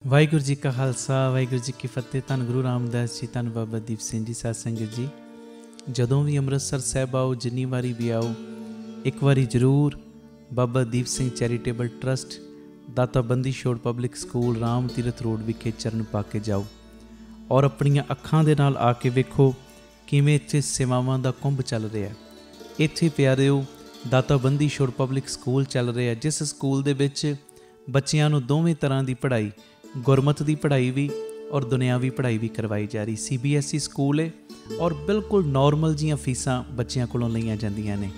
वाहिगुरू जी का खालसा वाहिगुरू जी की फतेह। धन गुरु रामदास जी, धन बाबा दीप सिंह जी। साध संगत जी, जदों भी अमृतसर साहिब आओ, जिन्नी वारी भी आओ, एक बारी जरूर Baba Deep Singh charitable trust Data Bandi Chhor public school Ram Tirath road विखे चरण पा के जाओ और अपनियां अखां दे नाल आके वेखो किवें इत्थे सेवावां दा कुंभ चल रहा है। इत्थे प्यारिओ दाता बंदी छोड़ पब्लिक स्कूल चल रहा है, जिस स्कूल दे विच बच्चियां नूं दोवें तरह की पढ़ाई, गुरमत की पढ़ाई भी और दुनियावी पढ़ाई भी करवाई जा रही। CBSE स्कूल है और बिल्कुल नॉर्मल जियां फीसां बच्चियां कोलों लईआं जांदियां ने।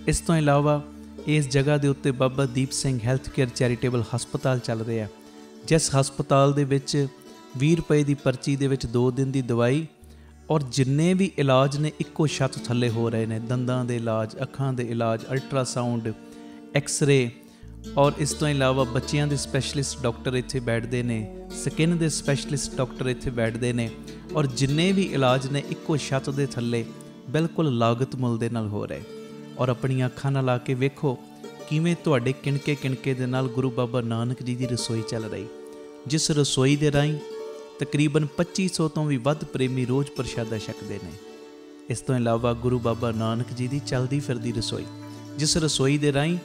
इस तो इलावा इस जगह के उत्ते बाबा Deep Singh health care charitable हस्पताल चल रहा है, जिस हस्पताल दे विच 20 रुपए की पर्ची दे विच 2 दिन की दवाई और जिन्ने भी इलाज ने इक्को छत थले हो रहे हैं। दंदां दे इलाज, अखां दे इलाज, अल्ट्रासाउंड, एक्सरे और इस तो इलावा बच्चियां दे स्पैशलिस्ट डॉक्टर इत्थे बैठते हैं, स्किन दे स्पैशलिस्ट डॉक्टर इत्थे बैठते हैं और जिन्ने भी इलाज ने इक्को छत दे थले बिल्कुल लागत मुल दे नाल हो रहे। और अपनी अखां नाल आके वेखो किवें तुहाडे किणके किणके दे नाल गुरु बाबा नानक जी की रसोई चल रही, जिस रसोई दे राहीं तकरीबन 2500 तो भी वध प्रेमी रोज़ प्रशादा छकते हैं। इस तो इलावा गुरु बाबा नानक जी की चलती फिरती रसोई, जिस रसोई दे राहीं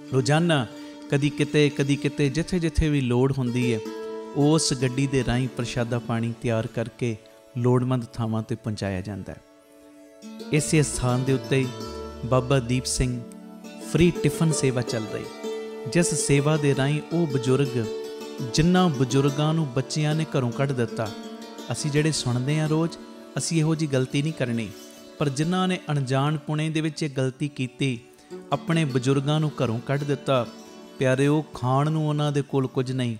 रोज़ाना कदी किते जिथे जिथे भी लोड़ होंदी है उस गड्डी दे राहीं प्रशादा पानी तैयार करके लोड़मंद थावां ते पहुँचाया जाता है। इस स्थान के उत्ते बाबा दीप सिंह फ्री टिफन सेवा चल रही, जिस सेवा दे राहीं वो बजुर्ग जिन्ना बजुर्गों नूं बच्चियां ने घरों कढ़ दिता। असी जिहड़े सुनते हैं रोज़, असी इहो जी गलती नहीं करनी, पर जिन्हां ने अणजाण पुणे दे विच गलती कीती, अपने बजुर्गों नूं घरों कढ़ दिता। प्यारिओ खाण नूं उन्हां दे कोल कुछ नहीं,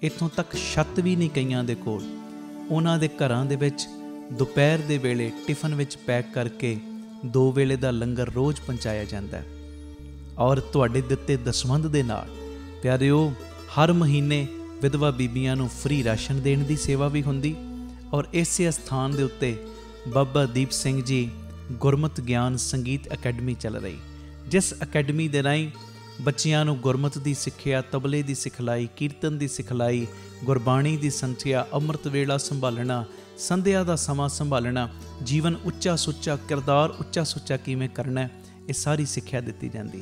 इत्थों तक छत भी नहीं कईयां दे कोल। उन्हां दे घरां दे विच दोपहर दे वेले टिफन विच पैक करके 2 वेले दा लंगर रोज़ पहुँचाया जाता है। और तुहाडे दित्ते दसवंध दे नाल प्यारिओ हर महीने विधवा बीबियां नूं फ्री राशन देण दी सेवा भी हुंदी। और इसे स्थान दे उत्ते बाबा दीप सिंह जी गुरमत ज्ञान संगीत अकैडमी चल रही, जिस अकैडमी दे राहीं बच्चियां नूं गुरमत दी सिੱਖਿਆ, तबले की सिखलाई, कीर्तन की सिखलाई, गुरबाणी की संथਿਆ, अमृत वेला संभालना, संध्या का समा संभालना, जीवन उच्चा सुच्चा, किरदार उच्चा सुच्चा किवें करना है, ये सारी सिੱਖਿਆ दी जाती।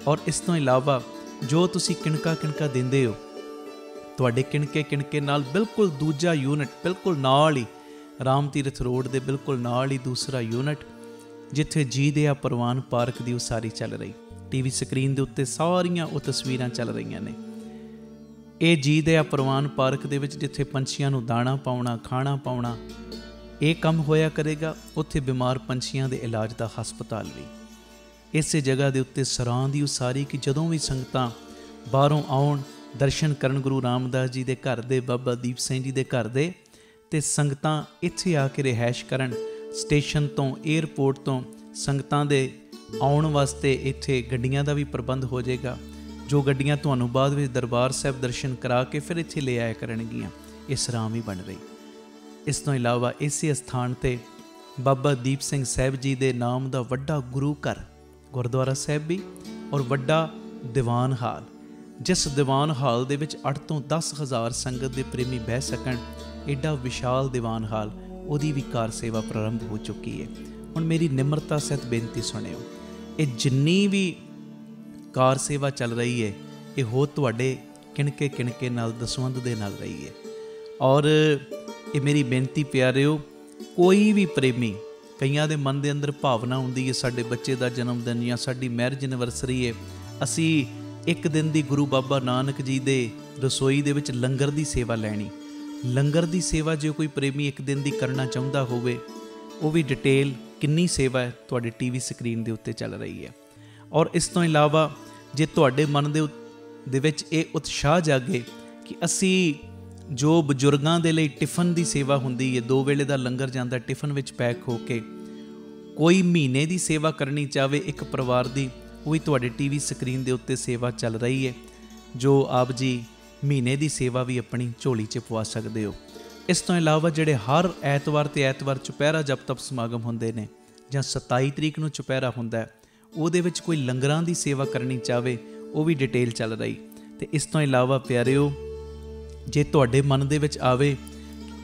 और इस तो इलावा जो तुसी किणका किणका देंदे हो, तुहाडे किणके किणके नाल बिल्कुल दूजा यूनिट बिल्कुल नाल ही राम तीरथ रोड के बिल्कुल नाल ही दूसरा यूनिट जिथे जी दया परवान पार्क की उसारी चल रही। TV स्क्रीन के उत्ते सारियां वो तस्वीरां चल रही ने। ये जी दया परवान पार्क दे विच जिथे पंछियां नूं दाणा पाउणा, खाना पाउणा, ये काम होया करेगा। उत्थे बीमार पंछियां दे इलाज का हस्पताल भी इस जगह के उत्ते सरां दी उसारी कि जदों भी संगतां बाहरों आउण दर्शन करन गुरु रामदास जी के घर दे, बाबा दीप सिंह जी के घर दे, ते संगतां इत्थे आके रिहायश करन। स्टेशन तो एयरपोर्ट तो संगतां दे आउण वास्ते इत्थे गड्डियां दा भी प्रबंध हो जाएगा, जो गड्डियां तुहानूं बाद विच दरबार साहिब दर्शन करा के फिर इत्थे ले आया करनगियां। इस राम ही बन रही। इस तो इलावा इसे स्थान ते बाबा दीप सिंह साहिब जी दे नाम दा वड्डा गुरु घर गुरुद्वारा साहिब भी और वड्डा दीवान हाल, जिस दीवान हाल दे विच 8 तो 10 हज़ार संगत के प्रेमी बह सकन, एडा विशाल दीवान हाल, उहदी भी कार सेवा प्रारंभ हो चुकी है। हुण मेरी निम्रता सहित बेनती सुनियो, ये जिन्नी भी कार सेवा चल रही है ये हो तुहाडे किणके किणके नाल दसवंध दे नाल रही है। और ये मेरी बेनती प्यारिओ, कोई भी प्रेमी, कईयां दे मन दे अंदर भावना हुंदी है साडे बच्चे दा जन्म दिन या साडी मैरिज एनिवर्सरी है, असी एक दिन दी गुरु बाबा नानक जी दे रसोई दे विच लंगर दी सेवा लैनी। लंगर दी सेवा जो कोई प्रेमी एक दिन दी करना चाहुंदा होवे, वो भी डिटेल किन्नी सेवा है तुहाडे TV स्क्रीन दे उत्ते चल रही है। और इस तो इलावा जे तुहाडे मन दे विच ये उत्साह जागे कि असी जो बजुर्गों के लिए टिफन की सेवा होंदी है, 2 वेले का लंगर जाता टिफन विच पैक होके, कोई महीने की सेवा करनी चाहे एक परिवार की, वो भी तुहाडे TV स्क्रीन के उत्ते सेवा चल रही है, जो आप जी महीने की सेवा भी अपनी झोली च पवा सकते हो। इस तो इलावा जिहड़े हर ऐतवार ते ऐतवार चुपहरा जप तप समागम होंदे ने, जां 27 तरीक नूं चुपहरा हुंदा है, उहदे विच कोई लंगरां की सेवा करनी चाहे वो भी डिटेल चल रही। तो इस तो इलावा प्यारिओ ਜੇ ਤੁਹਾਡੇ ਮਨ ਦੇ ਵਿੱਚ ਆਵੇ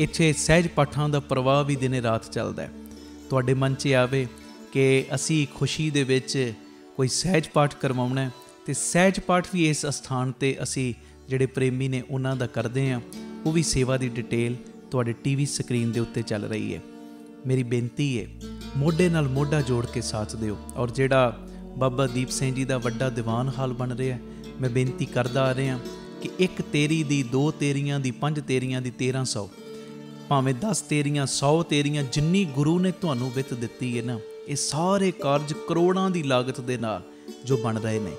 ਇੱਥੇ ਸਹਿਜ ਪਾਠਾਂ ਦਾ ਪ੍ਰਵਾਹ ਵੀ ਦਿਨੇ ਰਾਤ ਚੱਲਦਾ ਹੈ, ਤੁਹਾਡੇ ਮਨ 'ਚ ਆਵੇ ਕਿ ਅਸੀਂ ਖੁਸ਼ੀ ਦੇ ਵਿੱਚ ਕੋਈ ਸਹਿਜ ਪਾਠ ਕਰਵਾਉਣਾ ਤੇ ਸਹਿਜ ਪਾਠ ਵੀ ਇਸ ਅਸਥਾਨ 'ਤੇ ਅਸੀਂ ਜਿਹੜੇ ਪ੍ਰੇਮੀ ਨੇ ਉਹਨਾਂ ਦਾ ਕਰਦੇ ਹਾਂ, ਉਹ ਵੀ ਸੇਵਾ ਦੀ ਡਿਟੇਲ ਤੁਹਾਡੇ ਟੀਵੀ ਸਕਰੀਨ ਦੇ ਉੱਤੇ ਚੱਲ ਰਹੀ ਹੈ। ਮੇਰੀ ਬੇਨਤੀ ਹੈ ਮੋਢੇ ਨਾਲ ਮੋਢਾ ਜੋੜ ਕੇ ਸਾਥ ਦਿਓ। ਔਰ ਜਿਹੜਾ ਬਾਬਾ ਦੀਪ ਸਿੰਘ ਜੀ ਦਾ ਵੱਡਾ ਦੀਵਾਨ ਹਾਲ ਬਣ ਰਿਹਾ, ਮੈਂ ਬੇਨਤੀ ਕਰਦਾ ਆ ਰਿਹਾ ਕਿ 1 ਤੇਰੀ ਦੀ 2 ਤੇਰੀਆਂ ਦੀ 5 ਤੇਰੀਆਂ ਦੀ 1300 ਭਾਵੇਂ 10 ਤੇਰੀਆਂ 100 ਤੇਰੀਆਂ ਜਿੰਨੀ ਗੁਰੂ ਨੇ ਤੁਹਾਨੂੰ ਵਿੱਤ ਦਿੱਤੀ ਹੈ ਨਾ, ਇਹ ਸਾਰੇ ਕਾਰਜ ਕਰੋੜਾਂ ਦੀ ਲਾਗਤ ਦੇ ਨਾਲ ਜੋ ਬਣ ਰਹੇ ਨੇ,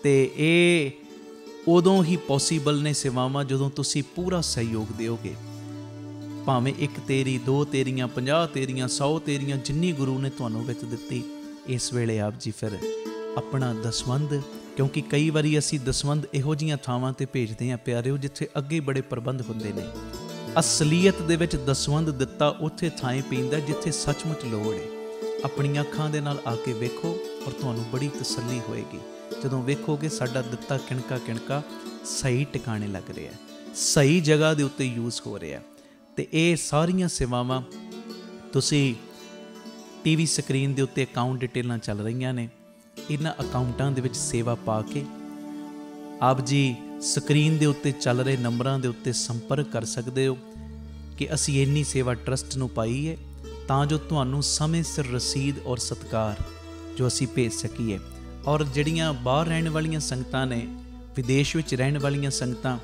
ਤੇ ਇਹ ਉਦੋਂ ਹੀ ਪੋਸੀਬਲ ਨੇ ਸੇਵਾਵਾਂ ਜਦੋਂ ਤੁਸੀਂ ਪੂਰਾ ਸਹਿਯੋਗ ਦਿਓਗੇ। ਭਾਵੇਂ 1 ਤੇਰੀ 2 ਤੇਰੀਆਂ 50 ਤੇਰੀਆਂ 100 ਤੇਰੀਆਂ ਜਿੰਨੀ ਗੁਰੂ ਨੇ ਤੁਹਾਨੂੰ ਵਿੱਤ ਦਿੱਤੀ, ਇਸ ਵੇਲੇ ਆਪ ਜੀ ਫਿਰ ਆਪਣਾ ਦਸਵੰਧ, ਕਿਉਂਕਿ ਕਈ ਵਾਰੀ ਅਸੀਂ ਦਸਵੰਧ ਇਹੋ ਜਿਹੀਆਂ ਥਾਵਾਂ 'ਤੇ ਭੇਜਦੇ ਹਾਂ ਪਿਆਰਿਓ ਜਿੱਥੇ ਅੱਗੇ ਬੜੇ ਪ੍ਰਬੰਧ ਹੁੰਦੇ ਨੇ। ਅਸਲੀਅਤ ਦੇ ਵਿੱਚ ਦਸਵੰਧ ਦਿੱਤਾ ਉੱਥੇ ਥਾਂ ਪੈਂਦਾ ਜਿੱਥੇ ਸੱਚਮੁੱਚ ਲੋੜ ਹੈ। ਆਪਣੀਆਂ ਅੱਖਾਂ ਦੇ ਨਾਲ ਆ ਕੇ ਵੇਖੋ ਔਰ ਤੁਹਾਨੂੰ ਬੜੀ ਤਸੱਲੀ ਹੋਏਗੀ ਜਦੋਂ ਵੇਖੋਗੇ ਸਾਡਾ ਦਿੱਤਾ ਕਿਣਕਾ ਕਿਣਕਾ ਸਹੀ ਟਿਕਾਣੇ ਲੱਗ ਰਿਹਾ, ਸਹੀ ਜਗ੍ਹਾ ਦੇ ਉੱਤੇ ਯੂਜ਼ ਹੋ ਰਿਹਾ। ਤੇ ਇਹ ਸਾਰੀਆਂ ਸੇਵਾਵਾਂ ਤੁਸੀਂ ਟੀਵੀ ਸਕਰੀਨ ਦੇ ਉੱਤੇ ਅਕਾਊਂਟ ਡਿਟੇਲਾਂ ਚੱਲ ਰਹੀਆਂ ਨੇ, ਇਹਨਾਂ ਅਕਾਊਂਟਾਂ ਦੇ ਵਿੱਚ ਸੇਵਾ ਪਾ ਕੇ ਆਪ ਜੀ ਸਕਰੀਨ ਦੇ ਉੱਤੇ ਚੱਲ ਰਹੇ ਨੰਬਰਾਂ ਦੇ ਉੱਤੇ ਸੰਪਰਕ ਕਰ ਸਕਦੇ ਹੋ ਕਿ ਅਸੀਂ ਇੰਨੀ ਸੇਵਾ ਟਰਸਟ ਨੂੰ ਪਾਈ ਹੈ ਤਾਂ ਜੋ ਤੁਹਾਨੂੰ ਸਮੇਂ ਸਿਰ ਰਸੀਦ ਔਰ ਸਤਿਕਾਰ ਜੋ ਅਸੀਂ ਭੇਜ ਸਕੀਏ। ਔਰ ਜਿਹੜੀਆਂ ਬਾਹਰ ਰਹਿਣ ਵਾਲੀਆਂ ਸੰਗਤਾਂ ਨੇ, ਵਿਦੇਸ਼ ਵਿੱਚ ਰਹਿਣ ਵਾਲੀਆਂ ਸੰਗਤਾਂ,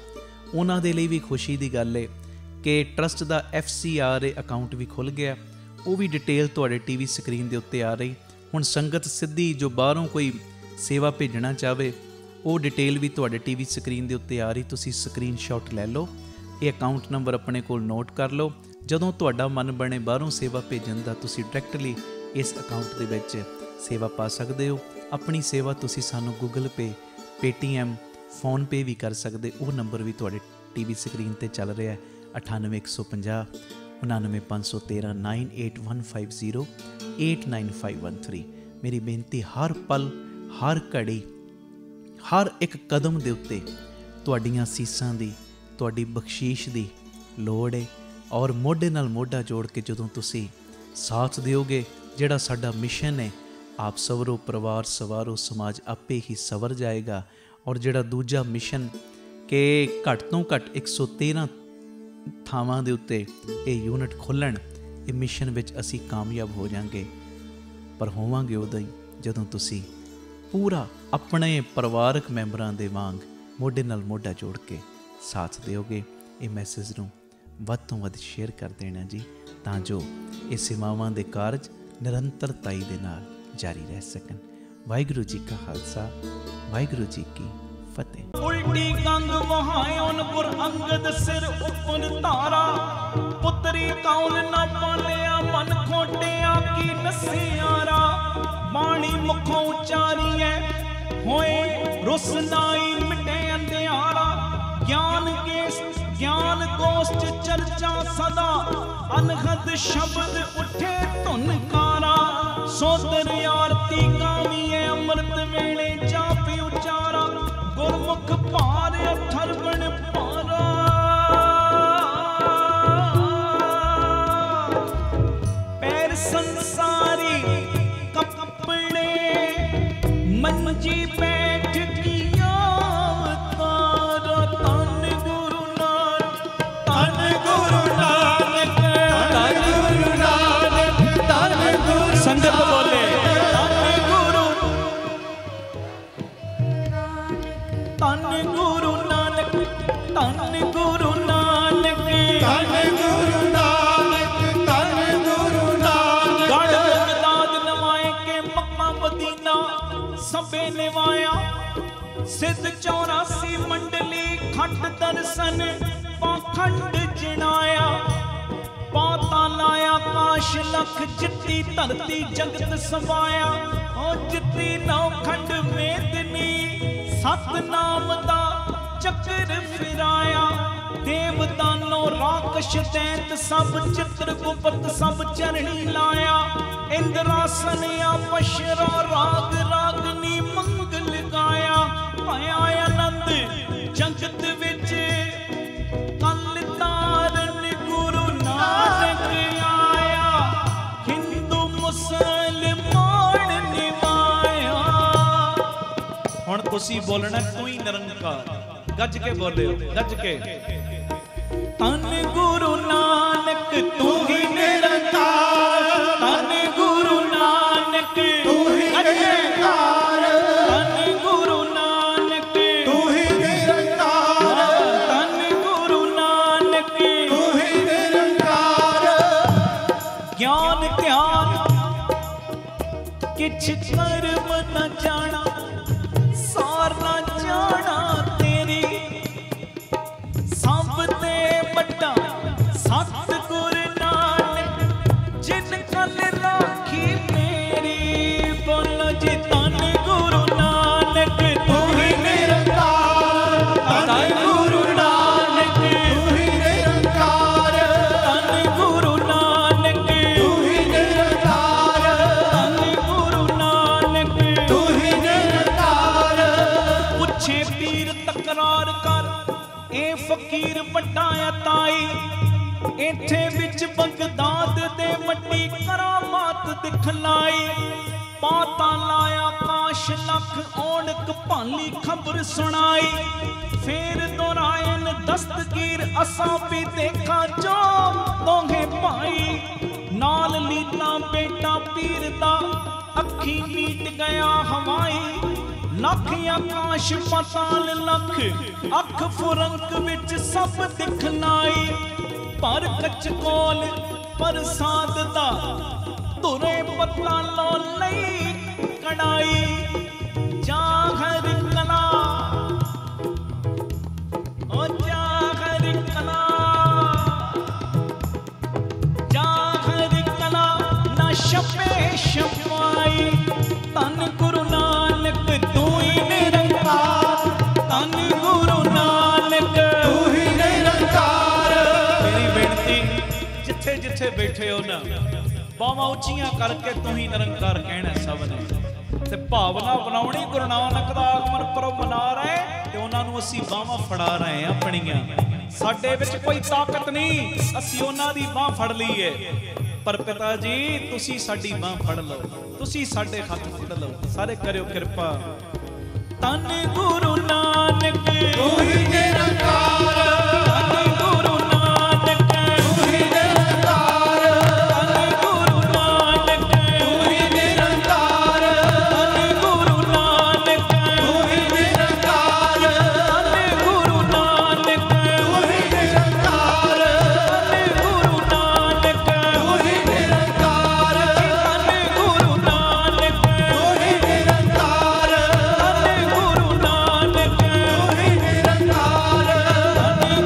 ਉਹਨਾਂ ਦੇ ਲਈ ਵੀ ਖੁਸ਼ੀ ਦੀ ਗੱਲ ਹੈ ਕਿ ਟਰਸਟ ਦਾ FCRA ਅਕਾਊਂਟ ਵੀ ਖੁੱਲ੍ਹ ਗਿਆ। ਉਹ ਵੀ ਡਿਟੇਲ ਤੁਹਾਡੇ ਟੀਵੀ ਸਕਰੀਨ ਦੇ ਉੱਤੇ ਆ ਰਹੀ। ਹੁਣ ਸੰਗਤ ਸਿੱਧੀ ਜੋ ਬਾਹਰੋਂ ਕੋਈ ਸੇਵਾ ਭੇਜਣਾ ਚਾਹਵੇ ਉਹ ਡਿਟੇਲ ਵੀ ਤੁਹਾਡੇ ਟੀਵੀ ਸਕਰੀਨ ਦੇ ਉੱਤੇ ਆ ਰਹੀ, ਤੁਸੀਂ ਸਕਰੀਨਸ਼ਾਟ ਲੈ ਲਓ, ਇਹ ਅਕਾਊਂਟ ਨੰਬਰ ਆਪਣੇ ਕੋਲ ਨੋਟ ਕਰ ਲਓ। ਜਦੋਂ ਤੁਹਾਡਾ ਮਨ ਬਣੇ ਬਾਹਰੋਂ ਸੇਵਾ ਭੇਜਣ ਦਾ, ਤੁਸੀਂ ਡਾਇਰੈਕਟਲੀ ਇਸ ਅਕਾਊਂਟ ਦੇ ਵਿੱਚ ਸੇਵਾ ਪਾ ਸਕਦੇ ਹੋ। ਆਪਣੀ ਸੇਵਾ ਤੁਸੀਂ ਸਾਨੂੰ ਗੂਗਲ ਪੇ, ਪੇਟੀਐਮ, ਫੋਨਪੇ ਵੀ ਕਰ ਸਕਦੇ। ਉਹ ਨੰਬਰ ਵੀ ਤੁਹਾਡੇ ਟੀਵੀ ਸਕਰੀਨ 'ਤੇ ਚੱਲ ਰਿਹਾ 98150 99513 98150 89513। ਮੇਰੀ ਬੇਨਤੀ ਹਰ ਪਲ, ਹਰ ਘੜੀ, ਹਰ ਇੱਕ ਕਦਮ ਦੇ ਉੱਤੇ ਤੁਹਾਡੀਆਂ ਸੀਸਾਂ ਦੀ, ਤੁਹਾਡੀ ਬਖਸ਼ੀਸ਼ ਦੀ ਲੋੜ ਹੈ। ਔਰ ਮੋਢੇ ਨਾਲ ਮੋਢਾ ਜੋੜ ਕੇ ਜਦੋਂ ਤੁਸੀਂ ਸਾਥ ਦਿਓਗੇ, ਜਿਹੜਾ ਸਾਡਾ ਮਿਸ਼ਨ ਹੈ ਆਪ ਸਵਰੋ ਪਰਿਵਾਰ ਸਵਾਰੋ ਸਮਾਜ ਆਪੇ ਹੀ ਸਵਰ ਜਾਏਗਾ। ਔਰ ਜਿਹੜਾ ਦੂਜਾ ਮਿਸ਼ਨ ਕਿ ਘੱਟ ਤੋਂ ਘੱਟ 113 ਥਾਵਾਂ ਦੇ ਉੱਤੇ ਇਹ ਯੂਨਿਟ ਖੋਲ੍ਹਣ, ਇਹ ਮਿਸ਼ਨ ਵਿੱਚ ਅਸੀਂ ਕਾਮਯਾਬ ਹੋ ਜਾਵਾਂਗੇ। ਪਰ ਹੋਵਾਂਗੇ ਉਦੋਂ ਹੀ ਜਦੋਂ ਤੁਸੀਂ ਪੂਰਾ ਆਪਣੇ ਪਰਿਵਾਰਕ ਮੈਂਬਰਾਂ ਦੇ ਵਾਂਗ ਮੋਢੇ ਨਾਲ ਮੋਢਾ ਜੋੜ ਕੇ ਸਾਥ ਦਿਓਗੇ। ਇਹ ਮੈਸੇਜ ਨੂੰ ਵੱਧ ਤੋਂ ਵੱਧ ਸ਼ੇਅਰ ਕਰ ਦੇਣਾ ਜੀ, ਤਾਂ ਜੋ ਇਹ ਸੇਵਾਵਾਂ ਦੇ ਕਾਰਜ ਨਿਰੰਤਰਤਾਈ ਦੇ ਨਾਲ ਜਾਰੀ ਰਹਿ ਸਕਣ। ਵਾਹਿਗੁਰੂ ਜੀ ਕਾ ਖਾਲਸਾ, ਵਾਹਿਗੁਰੂ ਜੀ ਕੀ ਫਤਿਹ। ਉਲਟੀ ਗੰਗ ਵਹਾਇਓਨ ਗੁਰ ਅੰਗਦ ਸਿਰ ਉੱਪਰ ਧਾਰਾ, ਪੁੱਤਰੀ ਕੌਣ ਨਾ ਪਾਲਿਆ ਮਨ ਖੋਟਿਆ ਕੀ ਨਸਿਆਰਾ। ਬਾਣੀ ਮੁਖੋਂ ਉਚਾਰੀਐ ਹੋਏ ਰੁਸਨਾਈ ਮਿਟੇ ਅੰਧਿਆਰਾ। ਗਿਆਨ ਗੋਸ਼ਟ ਚਰਚਾ ਸਦਾ, ਅਨਹਦ ਸ਼ਬਦ ਉੱਠੇ ਧੁਨਕਾਰਾ। ਸੋਦਰ ਆਰਤੀ ਗਾਵੀਏ ਅੰਮ੍ਰਿਤ ਵੇਲੇ ਜਾਪ ਉਚਾਰਾ। ਗੁਰਮੁਖ ਭਾਰ ਅਠਰਵਣ ਭਾਰਾ, ਪੈਰ ਸੰਸਾਰੀ ਕੱਪੜੇ ਮੰਜੀ ਬੈਠ ਕੀਆ ਅਵਤਾਰ। ਧੰਨ ਗੁਰੂ ਨਾਨਕ, ਧੰਨ ਗੁਰੂ ਨਾਨਕ, ਧੰਨ ਗੁਰੂ ਨਾਨਕ, ਧੰਨ ਗੁਰੂ। ਸੰਗਤ ਬੋਲੇ ਧੰਨ ਗੁਰੂ, ਧੰਨ ਗੁਰੂ ਨਾਨਕ, ਧੰਨ ਗੁਰੂ ਨਾਨਕ, ਧੰਨ ਗੁਰੂ ਨਾਨਕ, ਧੰਨ ਗੁਰੂ ਨਾਨਕ। ਗੜ ਬਗਦਾਦ ਨਵਾਏ ਕੇ ਮੱਕਾ ਮਦੀਨਾ ਸਭੇ ਨਿਵਾਇਆ। ਸਿੱਧ 84 ਮੰਡਲੀ ਖੱਟ ਦਰਸ਼ਨ ਪਾਖੰਡ ਜਿਣਾਇਆ। ਪਾਤਾਲ ਆਕਾਸ਼ ਲਖ ਜਿੱਤੀ ਧਰਤੀ ਜਗਤ ਸਮਾਇਆ। ਉਹ ਜਿੱਤੀ ਨੌ ਖੰਡ ਮੇਦਨੀ ਸਤਨਾਮ ਦਾ ਚੱਕਰ ਫਿਰਾਇਆ। ਦੇਵ ਦਾਨੋ ਰਾਕਸ਼ ਦੈਂਤ ਸਭ ਚਿੱਤਰ ਗੁਪਤ ਸਭ ਚਰਣੀ ਲਾਇਆ। ਇੰਦਰਾਸਨ ਆਪਸ਼ਰਾ ਰਾਗ ਰਾਗਨੀ ਮੰਗਲ ਗਾਇਆ। ਪਾਇਆ ਆਨੰਦ ਜਗਤ ਵਿੱਚ तुसी बोलना तू ही निरंकार, गज के बोले, गज के। तन गुरु नानक तू ही निरंकार, तन गुरु नानक तू ही निरंकार, तन गुरु नानक तू ही निरंकार, तन गुरु नानक तू ही निरंकार। ज्ञान ध्यान किछ कर्म न जाना, सार न जाना तेरी, सब ते बड़ा सतगुर नानक जिन कल राखी मेरी। बोलो जी तन गुरु नानक तू ही निरंकार, तन गुरु नानक तू ही निरंकार, तन गुरु नानक तू ही निरंकार, तन गुरु नानक तू ही निरंकार। पुछे पीर तकरार कर, ए फकीर वड्डा ताई, इथे विच बगदाद दे वड्डी करामात दिखलाई। पाता लाया काश लख औणक भाली खबर सुनाई, फिर दोहरायन दस्तगीर असा भी देखा जो दोहे भाई। नाल लीता बेटा पीर दा अखी मीट गया हवाई, लख आकाश पताल लख अख फुरंक विच सब दिखलाई। पर कच कोल प्रसाद दा तुरे पता लो लई कड़ाई। जाहर कला ओ जाहर कला, जाहर कला ना शपे शपाई। तन गुरु नानक तू ही निरंकार, तन गुरु नानक तू ही निरंकार। मेरी बेनती जिथे जिथे बैठे हो ना, बावां उच्चियां करके तू ही निरंकार कहना सब ने, ते भावना बनाउणी गुरु नानक दा आगमन पर्व मना रहे ते उन्हां नूं असीं बावां फड़ा रहे हैं अपणियां। साडे विच कोई ताकत नहीं, असीं उन्हां दी बांह फड़ लईए, पर पिता जी तुसी साडी बांह फड़ लो, तुसी साडे हथ फड़ लो, सारे करियो कृपा। तन गुरु नानक तू ही निरंकार, तन गुरु नानक तू ही निरंकार, तन गुरु नानक तू ही निरंकार, तन गुरु नानक तू ही निरंकार, तन गुरु नानक तू ही निरंकार, तन गुरु नानक तू ही निरंकार, तन गुरु नानक तू ही निरंकार, तन गुरु नानक तू ही निरंकार, तन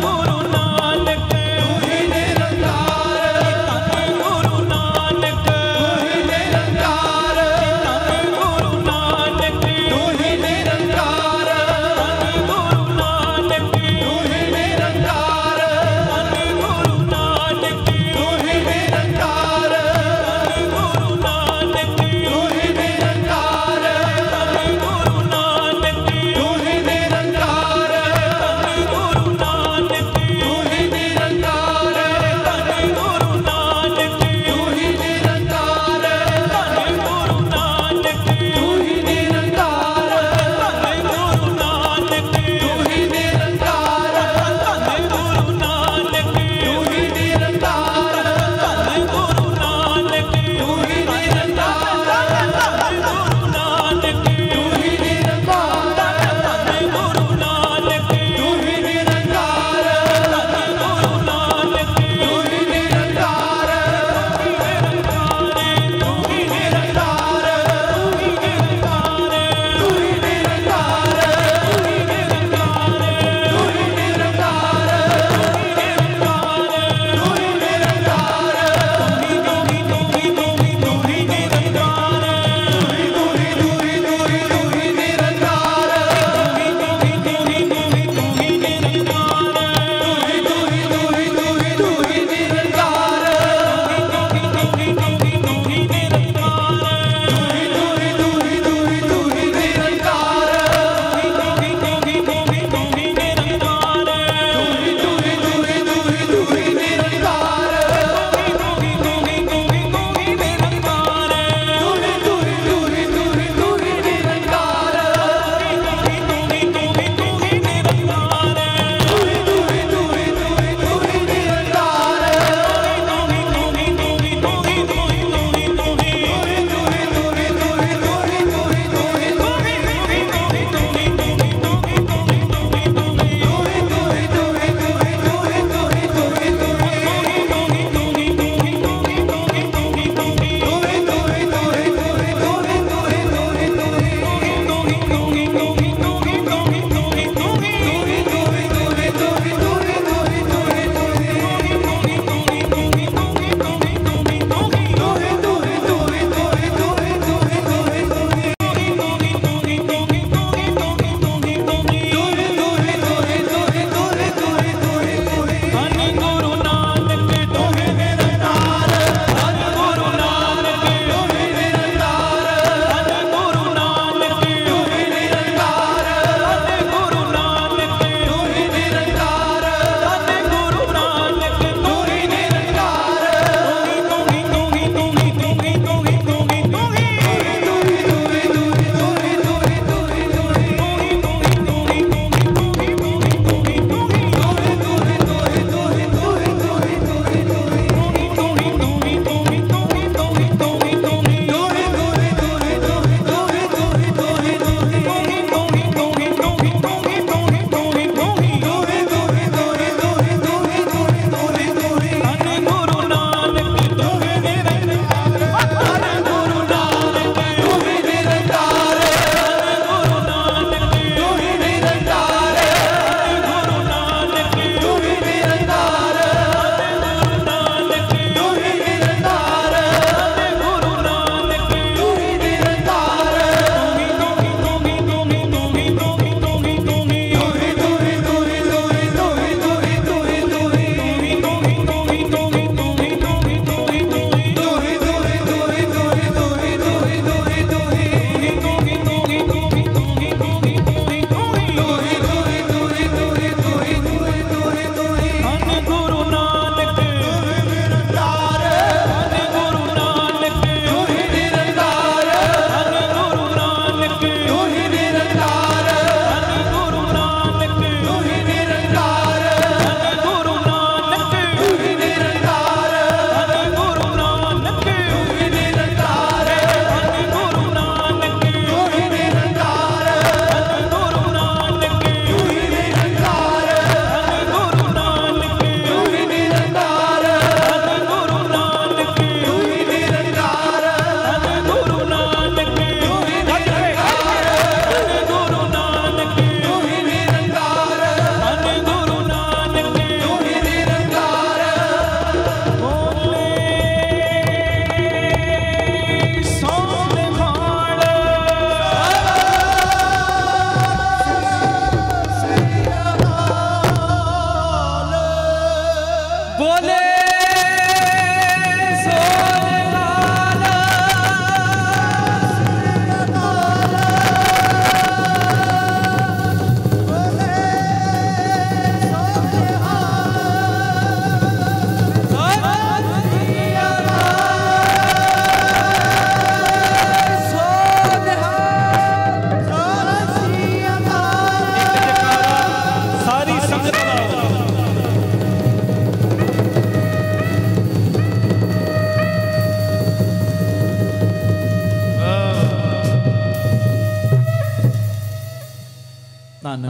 बोले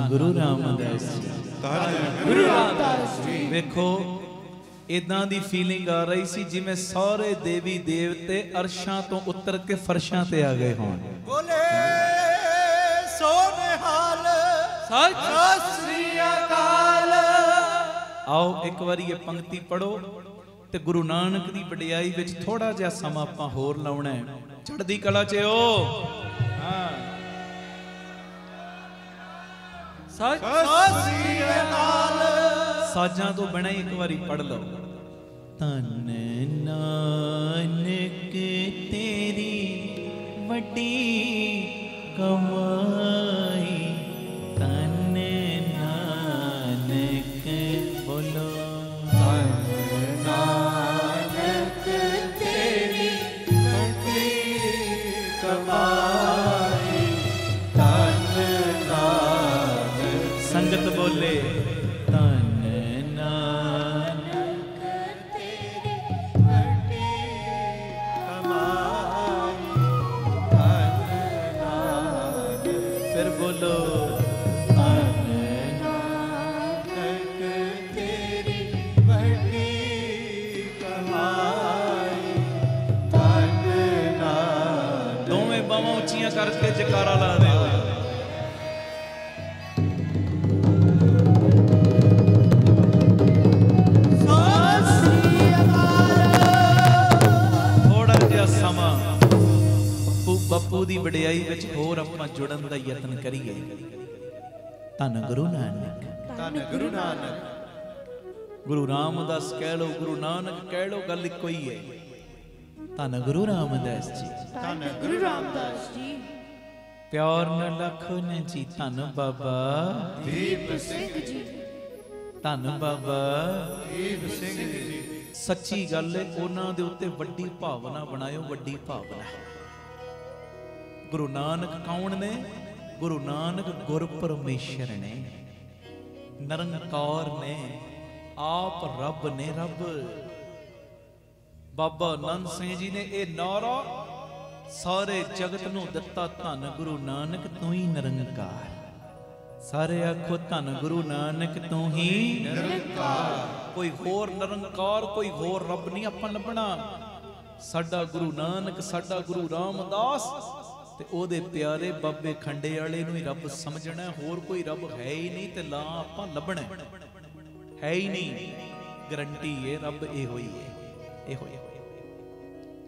गुरु रामदास जी, गुरु रामदास जी। वेखो इदां दी फीलिंग आ रही सी जिवें सारे देवी देवते अरशां तो उतर के फरशां ते आ गए होण। बोले सोनिहाल सत श्री अकाल। आओ एक बारी ये पंक्ति पढ़ो ते गुरु नानक दी वडियाई विच थोड़ा जिहा समां आपां होर लाउणा है। चढ़दी कला च ओ हां साजां तो बिना ही एक बारी पढ़ लो। तन नानक तेरी वड्डी कमाई, तन नानक बोलो तन नानक तेरी वड्डी कमाई, संगत बोले तन नानक तेरी वड्डी कमाई, तन नानक। फिर बोलो तन नानक तेरी वड्डी कमाई, तन नानक। दोवें बावां उच्चियां करके जयकारा ला दे। बापू दी वडियाई विच होर आपां जुड़न दा यतन करिए। धन गुरु नानक, धन गुरु नानक। गुरु रामदास कह लो, गुरु नानक कह लो, गल इक्को ही है। धन गुरु रामदास जी, धन गुरु रामदास जी। प्यार न लखो ने जी धन बाबा दीप सिंह जी, धन बाबा दीप सिंह जी। सच्ची गल है, उन्हां दे उत्ते वड्डी भावना बनायो, वड्डी भावना। गुरु नानक कौन ने? गुरु नानक गुर परमेश्वर ने, निरंकार ने, आप रब ने, रब। बाबा नंद सिंह जी ने यह नारा सारे जगत नूं दिता, धन गुरु नानक तू ही निरंकार। सारे आखो धन गुरु नानक तू ही निरंकार। कोई होर निरंकार, कोई होर रब नहीं आपां लभना। साडा गुरु नानक, साडा गुरु रामदास ते ओदे प्यारे बाबे खंडे वाले नूं ही रब समझना। होर कोई रब है ही नहीं ते ला आपां लभना है ही नहीं। गारंटी है रब इहो ही है, इहो ही।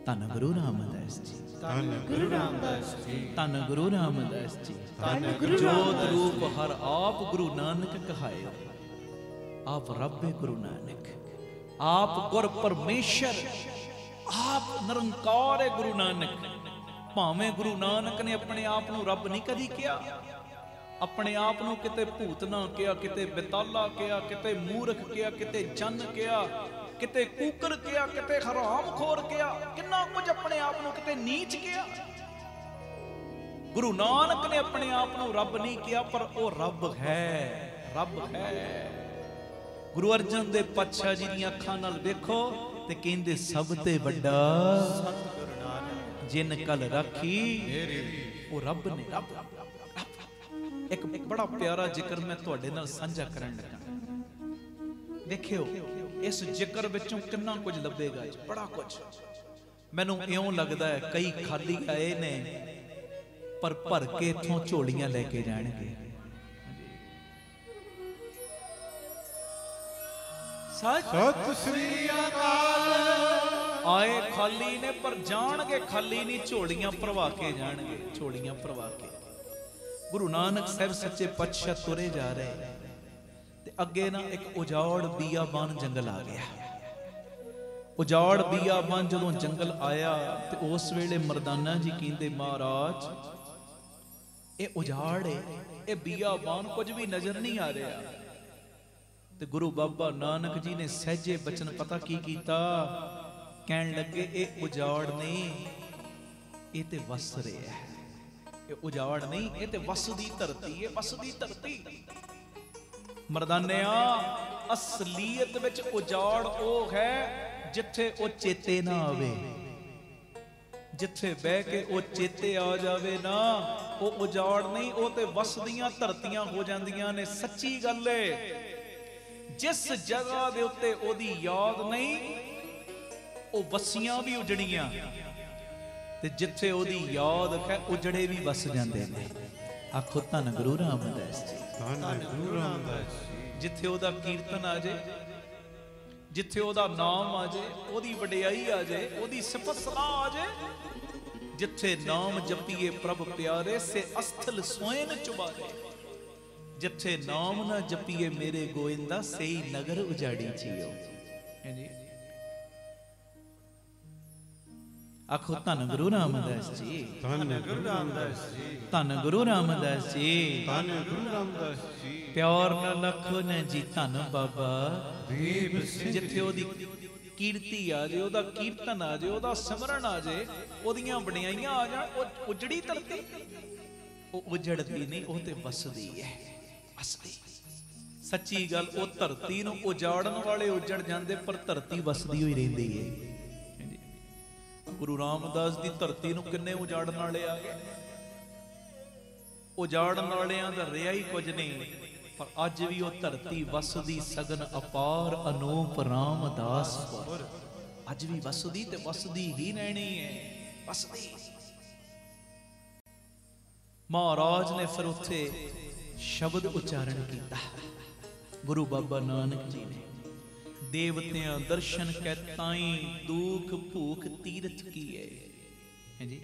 धन गुरु रामदास जी, धन गुरु रामदास जी, धन गुरु रामदास जी। धन गुरु जोत रूप हर आप गुरु नानक कहायो। आप रब गुरु नानक, आप गुर परमेश्वर, आप निरंकार है गुरु नानक। भावें गुरु नानक ने अपने आप नूं रब नहीं कदी किया, अपने आप नूं किते भूतना किया, किते बेताला किया, किते मूर्ख किया, किते जन किया, किते कूकर किया, किते हराम खोर किया, किन्ना कुछ अपने आप नूं किते नीच किया। गुरु नानक ने अपने आप नूं रब नहीं किया, पर वो रब है, रब है। गुरु अर्जन देव पातशाह जी दी अखां नाल देखो ते कहंदे सब ते वड्डा जिन कल राखी वो रब ने, रब। एक बड़ा प्यारा जिक्र मैं तुहाडे नाल साझा करन लगा। देखियो इस जिक्र विचों कितना कुछ लभेगा, बड़ा कुछ। मैनूं इउं लगदा है कई खाली आए ने पर भर के इथों झोलियां लेके जाणगे। सत श्री अकाल। आए खाली ने पर जाणगे खाली नहीं, झोलियां भरवा के जाणगे, झोलियां भरवा के। गुरु नानक साहब सच्चे पातशाह तुरे जा रहे ते अगे ना एक उजाड़ बियाबान जंगल आ गया। ਉਜਾੜ ਬੀਆਬਾਨ ਜਦੋਂ ਜੰਗਲ ਆਇਆ ਤੇ ਉਸ ਵੇਲੇ ਮਰਦਾਨਾ ਜੀ ਕਹਿੰਦੇ ਮਹਾਰਾਜ ਇਹ ਉਜਾੜ ਹੈ, ਇਹ ਬੀਆਬਾਨ ਕੁਝ ਵੀ ਨਜ਼ਰ ਨਹੀਂ ਆ ਰਿਹਾ। ਤੇ ਗੁਰੂ ਬਾਬਾ ਨਾਨਕ ਜੀ ਨੇ ਸਹਿਜੇ ਬਚਨ ਪਤਾ ਕੀ ਕੀਤਾ, ਕਹਿਣ ਲੱਗੇ ਇਹ ਉਜਾੜ ਨਹੀਂ, ਇਹ ਤੇ ਵਸ ਰਿਹਾ ਹੈ। ਇਹ ਉਜਾੜ ਨਹੀਂ, ਇਹ ਤੇ ਵਸ ਦੀ ਧਰਤੀ ਹੈ, ਵਸ ਦੀ ਧਰਤੀ। ਮਰਦਾਨਿਆ ਅਸਲੀਅਤ ਵਿੱਚ ਉਜਾੜ ਉਹ ਹੈ ਜਿੱਥੇ ਉਹ ਚੇਤੇ ਨਾ ਆਵੇ, ਜਿੱਥੇ ਬਹਿ ਕੇ ਉਹ ਚੇਤੇ ਆ ਜਾਵੇ ਨਾ, ਉਹ ਉਜਾੜ ਨਹੀਂ, ਉਹ ਤੇ ਵਸਦੀਆਂ ਧਰਤੀਆਂ ਹੋ ਜਾਂਦੀਆਂ ਨੇ। ਸੱਚੀ ਗੱਲ ਏ, ਜਿਸ ਜਗ੍ਹਾ ਦੇ ਉੱਤੇ ਉਹਦੀ ਯਾਦ ਨਹੀਂ ਉਹ ਵਸੀਆਂ ਵੀ ਉਜੜੀਆਂ, ਤੇ ਜਿੱਥੇ ਉਹਦੀ ਯਾਦ ਹੈ ਉਜੜੇ ਵੀ ਵਸ ਜਾਂਦੇ ਨੇ। ਆਖੋ ਧੰਨ ਗੁਰੂ ਰਾਮਦਾਸ ਜੀ, ਧੰਨ ਗੁਰੂ ਰਾਮਦਾਸ ਜੀ। ਜਿੱਥੇ ਉਹਦਾ ਕੀਰਤਨ ਆ ਜੇ, ਜਿੱਥੇ ਉਹਦਾ ਨਾਮ ਆ ਜੇ, ਉਹਦੀ ਵਡਿਆਈ ਆ ਜੇ, ਉਹਦੀ ਸਿਫਤ ਸਲਾਹ ਆ ਜੇ, ਜਿੱਥੇ ਨਾਮ ਜਪੀਏ ਪ੍ਰਭ ਪਿਆਰੇ ਸੇ ਅਸਥਲ ਸੋਇਨ ਚੁਬਾਰੇ, ਜਿੱਥੇ ਨਾਮ ਨਾ ਜਪੀਏ ਮੇਰੇ ਗੋਇੰਦਾ ਸਈ ਨਗਰ ਉਜਾੜੀ ਜੀਓ। ਹਾਂਜੀ, ਆਖੋ ਧੰਨ ਗੁਰੂ ਰਾਮਦਾਸ ਜੀ, ਧੰਨ ਗੁਰੂ ਰਾਮਦਾਸ ਜੀ, ਧੰਨ ਗੁਰੂ ਰਾਮਦਾਸ ਜੀ, ਧੰਨ ਗੁਰੂ ਰਾਮਦਾਸ ਜੀ। ਪਿਆਰ ਨਾਲ ਲਖੋ ਨੇ ਜੀ ਧੰਨ ਬਾਬਾ ਦੀਪ ਸਿੰਘ। ਜਿੱਥੇ ਉਹਦੀ ਕੀਰਤੀ ਆ ਜੇ, ਉਹਦਾ ਕੀਰਤਨ ਆ ਜੇ, ਉਹਦਾ ਸਿਮਰਨ ਆ ਜੇ, ਉਹਦੀਆਂ ਵਡਿਆਈਆਂ ਆ ਜਾਣ, ਉਹ ਉਜੜੀ ਧਰਤੀ, ਉਹ ਉਜੜਦੀ ਨਹੀਂ, ਉਹ ਤੇ ਵਸਦੀ ਹੈ, ਵਸਦੀ। ਸੱਚੀ ਗੱਲ, ਉਹ ਧਰਤੀ ਨੂੰ ਉਜਾੜਨ ਵਾਲੇ ਉਜੜ ਜਾਂਦੇ, ਪਰ ਧਰਤੀ ਵਸਦੀ ਹੋਈ ਰਹਿੰਦੀ ਹੈ। ਗੁਰੂ ਰਾਮਦਾਸ ਦੀ ਧਰਤੀ ਨੂੰ ਕਿੰਨੇ ਉਜਾੜਨ ਵਾਲੇ ਆ ਗਏ, ਉਜਾੜਨ ਵਾਲਿਆਂ ਦਾ ਰਿਹਾ ਹੀ ਕੁਝ ਨਹੀਂ, ਪਰ ਅੱਜ ਵੀ ਉਹ ਧਰਤੀ ਵਸਦੀ ਸਗਨ ਅਪਾਰ ਅਨੂਪ ਰਾਮਦਾਸ ਪਰ, ਅੱਜ ਵੀ ਵਸਦੀ ਤੇ ਵਸਦੀ ਹੀ ਰਹਿਣੀ ਹੈ, ਵਸਦੀ। ਮਹਾਰਾਜ ਨੇ ਫਿਰ ਉੱਥੇ ਸ਼ਬਦ ਉਚਾਰਨ ਕੀਤਾ, ਗੁਰੂ ਬਾਬਾ ਨਾਨਕ ਜੀ ਨੇ, ਦੇਵਤਿਆਂ ਦਰਸ਼ਨ ਕੈ ਤਾਈ ਦੁਖ ਭੂਖ ਤੀਰਥ ਕੀਏ। ਹਾਂਜੀ,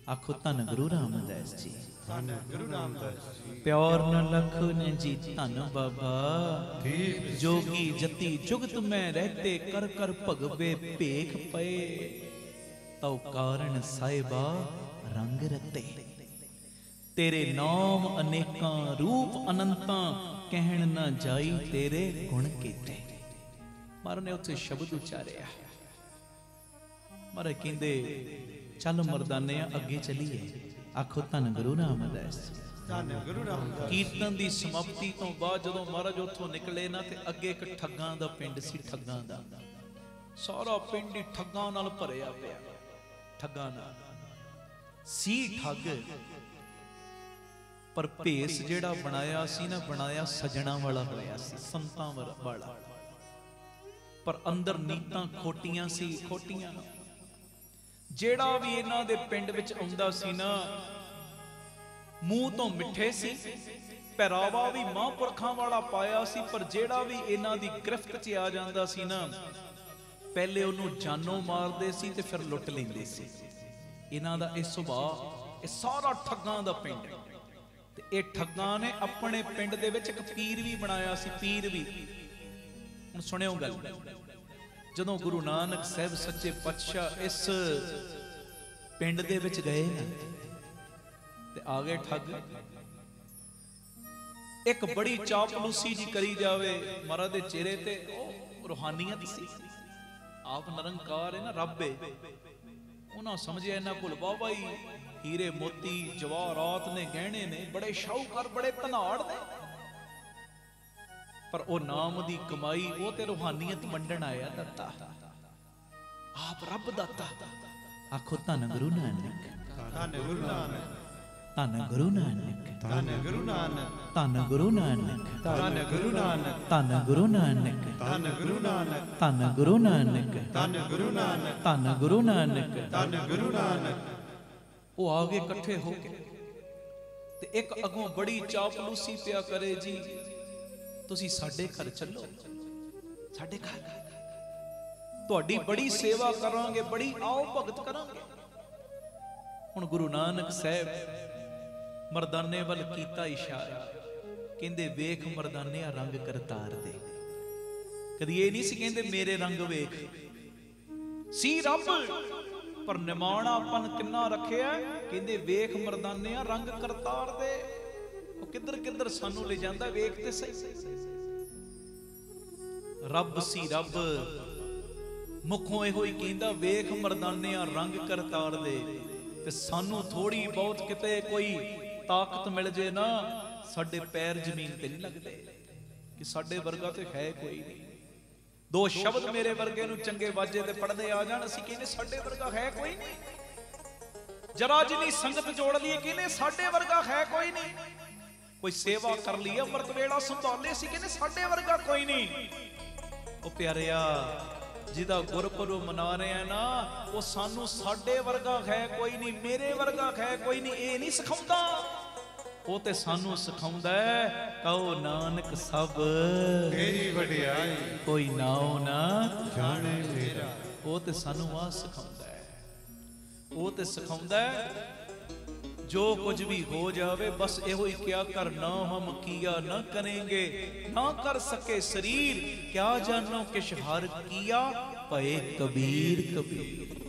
ਆਖੋ ਧੰਨ ਗੁਰੂ ਰਾਮਦਾਸ ਜੀ, ਧੰਨ ਗੁਰੂ ਰਾਮਦਾਸ ਜੀ। ਪਿਆਰ ਨ ਲਖੋ ਨੇ ਜੀ ਧੰਨ ਬਾਬਾ ਦੀਪ ਜੋਗੀ ਜਤੀ ਜੁਗਤ ਮੈਂ ਰਹਤੇ ਕਰ ਕਰ ਭਗਵੇ ਭੇਖ ਪਏ, ਤਉ ਕਾਰਨ ਸਾਹਿਬਾ ਰੰਗ ਰਤੇ, ਤੇਰੇ ਨਾਮ ਅਨੇਕਾਂ ਰੂਪ ਅਨੰਤਾਂ ਕਹਿਣ ਨਾ ਜਾਈ ਤੇਰੇ ਗੁਣ ਕੀਤੇ। ਮਹਾਰਾਜ ਨੇ ਉੱਥੇ ਸ਼ਬਦ ਉਚਾਰਿਆ। ਮਹਾਰਾਜ ਕਹਿੰਦੇ ਚੱਲ ਮਰਦਾਨਿਆਂ ਅੱਗੇ ਚੱਲੀਏ। ਆਖੋ ਧੰਨ ਗੁਰੂ ਰਾਮਦਾਸ ਜੀ, ਧੰਨ ਗੁਰੂ ਰਾਮਦਾਸ। ਕੀਰਤਨ ਦੀ ਸਮਾਪਤੀ ਤੋਂ ਬਾਅਦ ਜਦੋਂ ਮਹਾਰਾਜ ਉੱਥੋਂ ਨਿਕਲੇ ਨਾ, ਤੇ ਅੱਗੇ ਇੱਕ ਠੱਗਾਂ ਦਾ ਪਿੰਡ ਸੀ, ਠੱਗਾਂ ਦਾ ਸਾਰਾ ਪਿੰਡ ਹੀ ਠੱਗਾਂ ਨਾਲ ਭਰਿਆ ਪਿਆ, ਠੱਗਾਂ ਨਾਲ ਸੀ ਠੱਗ, ਪਰ ਭੇਸ ਜਿਹੜਾ ਬਣਾਇਆ ਸੀ ਨਾ, ਬਣਾਇਆ ਸਜਣਾ ਵਾਲਾ ਹੋਇਆ ਸੀ, ਸੰਤਾਂ ਵਾਲਾ, ਪਰ ਅੰਦਰ ਨੀਤਾਂ ਖੋਟੀਆਂ ਸੀ, ਖੋਟੀਆਂ। ਜਿਹੜਾ ਵੀ ਇਹਨਾਂ ਦੇ ਪਿੰਡ ਵਿੱਚ ਆਉਂਦਾ ਸੀ ਨਾ, ਮੂੰਹ ਤੋਂ ਮਿੱਠੇ ਸੀ, ਪਹਿਰਾਵਾ ਵੀ ਮਹਾਂਪੁਰਖਾਂ ਵਾਲਾ ਪਾਇਆ ਸੀ, ਪਰ ਜਿਹੜਾ ਵੀ ਇਹਨਾਂ ਦੀ ਗ੍ਰਿਫਤ 'ਚ ਆ ਜਾਂਦਾ ਸੀ ਨਾ, ਪਹਿਲੇ ਉਹਨੂੰ ਜਾਨੋਂ ਮਾਰਦੇ ਸੀ ਤੇ ਫਿਰ ਲੁੱਟ ਲੈਂਦੇ ਸੀ। ਇਹਨਾਂ ਦਾ ਇਹ ਸੁਭਾਅ, ਇਹ ਸਾਰਾ ਠੱਗਾਂ ਦਾ ਪਿੰਡ। ਤੇ ਇਹ ਠੱਗਾਂ ਨੇ ਆਪਣੇ ਪਿੰਡ ਦੇ ਵਿੱਚ ਇੱਕ ਪੀਰ ਵੀ ਬਣਾਇਆ ਸੀ, ਪੀਰ ਵੀ। ਹੁਣ ਸੁਣਿਓ ਗੱਲ, ਜਦੋਂ ਗੁਰੂ ਨਾਨਕ ਸਾਹਿਬ ਸੱਚੇ ਪਾਤਸ਼ਾਹ ਇਸ ਪਿੰਡ ਦੇ ਵਿੱਚ ਗਏ ਨਾ, ਤੇ ਆ ਗਏ ਠੱਗ। ਇੱਕ ਬੜੀ ਚਾਪਲੂਸੀ ਜੀ ਕਰੀ ਜਾਵੇ ਮਹਾਰਾਜ ਦੇ ਚਿਹਰੇ ਤੇ, ਉਹ ਰੂਹਾਨੀਅਤ ਸੀ, ਆਪ ਨਿਰੰਕਾਰ ਹੈ ਨਾ, ਰੱਬ ਹੈ। ਉਹਨਾਂ ਸਮਝਿਆ ਇਹਨਾਂ ਕੋਲ ਵਾਹਵਾ ਹੀ ਹੀਰੇ ਮੋਤੀ ਜਵਾਹਰਾਤ ਨੇ, ਗਹਿਣੇ ਨੇ, ਬੜੇ ਸ਼ਾਹੂਕਾਰ, ਬੜੇ ਧਨਾੜ ਨੇ, ਪਰ ਉਹ ਨਾਮ ਦੀ ਕਮਾਈ, ਉਹ ਤੇ ਰੂਹਾਨੀਅਤ ਵੰਡਣ ਆਇਆ ਦਾਤਾ, ਆਪ ਰੱਬ ਦਾਤਾ। ਆਖੋ ਧੰਨ ਗੁਰੂ ਨਾਨਕ, ਧੰਨ ਗੁਰੂ ਨਾਨਕ, ਧੰਨ ਗੁਰੂ ਨਾਨਕ, ਧੰਨ ਗੁਰੂ ਨਾਨਕ, ਧੰਨ ਗੁਰੂ ਨਾਨਕ, ਧੰਨ ਗੁਰੂ ਨਾਨਕ, ਧੰਨ ਗੁਰੂ ਨਾਨਕ, ਧੰਨ ਗੁਰੂ ਨਾਨਕ, ਧੰਨ ਗੁਰੂ ਨਾਨਕ, ਧੰਨ ਗੁਰੂ ਨਾਨਕ, ਧੰਨ ਗੁਰੂ ਨਾਨਕ। ਧੰਨ ਗੁਰੂ ਨਾਨਕ। ਉਹ ਆ ਗਏ ਇਕੱਠੇ ਹੋ ਕੇ, ਤੇ ਇੱਕ ਅਗੋਂ ਬੜੀ ਚਾਪਲੂਸੀ ਪਿਆ ਕਰੇ, ਜੀ ਤੁਸੀਂ ਸਾਡੇ ਘਰ ਚੱਲੋ, ਸਾਡੇ ਘਰ ਤੁਹਾਡੀ ਬੜੀ ਸੇਵਾ ਕਰਾਂਗੇ, ਬੜੀ ਆਓ ਭਗਤ ਕਰਾਂਗੇ। ਹੁਣ ਗੁਰੂ ਨਾਨਕ ਸਾਹਿਬ ਮਰਦਾਨੇ ਵੱਲ ਕੀਤਾ ਇਸ਼ਾਰਾ, ਕਹਿੰਦੇ ਵੇਖ ਮਰਦਾਨਿਆ ਰੰਗ ਕਰਤਾਰ ਦੇ। ਕਦੀ ਇਹ ਨਹੀਂ ਸੀ ਕਹਿੰਦੇ ਮੇਰੇ ਰੰਗ ਵੇਖ, ਸੀ ਰੱਬ ਪਰ ਨਿਮਾਣਾਪਨ ਕਿੰਨਾ ਰੱਖਿਆ। ਕਹਿੰਦੇ ਵੇਖ ਮਰਦਾਨਿਆ ਰੰਗ ਕਰਤਾਰ ਦੇ। ਉਹ ਕਿੱਧਰ ਕਿੱਧਰ ਸਾਨੂੰ ਲੈ ਜਾਂਦਾ, ਵੇਖ ਤੇ ਸਹੀ। ਰੱਬ ਸੀ ਰੱਬ, ਮੁਖੋਂ ਇਹੋ ਹੀ ਕਹਿੰਦਾ ਵੇਖ ਮਰਦਾਨਿਆ ਰੰਗ ਕਰਤਾਰ ਦੇ। ਤੇ ਸਾਨੂੰ ਥੋੜੀ ਬਹੁਤ ਕਿਤੇ ਕੋਈ ਤਾਕਤ ਮਿਲ ਜੇ ਨਾ, ਸਾਡੇ ਪੈਰ ਜ਼ਮੀਨ ਤੇ ਨਹੀਂ ਲੱਗਦੇ ਕਿ ਸਾਡੇ ਵਰਗਾ ਤੇ ਹੈ ਕੋਈ ਨਹੀਂ। ਦੋ ਸ਼ਬਦ ਮੇਰੇ ਵਰਗੇ ਨੂੰ ਚੰਗੇ ਵਾਜੇ ਤੇ ਪੜਦੇ ਆ ਜਾਣ, ਅਸੀਂ ਕਹਿੰਦੇ ਸਾਡੇ ਵਰਗਾ ਹੈ ਕੋਈ ਨਹੀਂ। ਜਰਾ ਜਿੰਨੀ ਸੰਗਤ ਜੋੜ ਲਈਏ ਕਹਿੰਦੇ ਸਾਡੇ ਵਰਗਾ ਹੈ ਕੋਈ ਨਹੀਂ। ਕੋਈ ਸੇਵਾ ਕਰ ਲਈ, ਅੰਮ੍ਰਿਤ ਵੇਲਾ ਸੰਭਾਲੇ, ਅਸੀਂ ਕਹਿੰਦੇ ਸਾਡੇ ਵਰਗਾ ਕੋਈ ਨਹੀਂ। ਉਹ ਪਿਆਰਿਆ, ਜਿਹਦਾ ਗੁਰਪੁਰਬ ਮਨਾ ਰਹੇ ਆ ਨਾ, ਉਹ ਸਾਨੂੰ ਸਾਡੇ ਵਰਗਾ ਹੈ ਕੋਈ ਨਹੀਂ, ਮੇਰੇ ਵਰਗਾ ਹੈ ਕੋਈ ਨਹੀਂ ਇਹ ਨਹੀਂ ਸਿਖਾਉਂਦਾ। ਉਹ ਤੇ ਸਾਨੂੰ ਸਿਖਾਉਂਦਾ ਹੈ, ਕਹੋ ਨਾਨਕ ਸਭ ਤੇਰੀ ਵਡਿਆਈ, ਕੋਈ ਨਾਉ ਨਾ ਜਾਣੇ ਮੇਰਾ। ਉਹ ਤੇ ਸਾਨੂੰ ਆਹ ਸਿਖਾਉਂਦਾ ਹੈ। ਉਹ ਤੇ ਸਿਖਾਉਂਦਾ ਹੈ ਜੋ ਕੁਝ ਵੀ ਹੋ ਜਾਵੇ ਬਸ ਇਹੋ ਹੀ ਕਿਆ ਕਰ, ਨਾ ਹਮ ਕੀਆ ਨਾ ਕरेंगे, ਨਾ ਕਰ ਸਕੇ ਸਰੀਰ, ਕਿਆ ਜਾਨੋ ਕਿਛ ਹਰ ਕੀਆ, ਭਏ ਕਬੀਰ ਕਬੀਰ।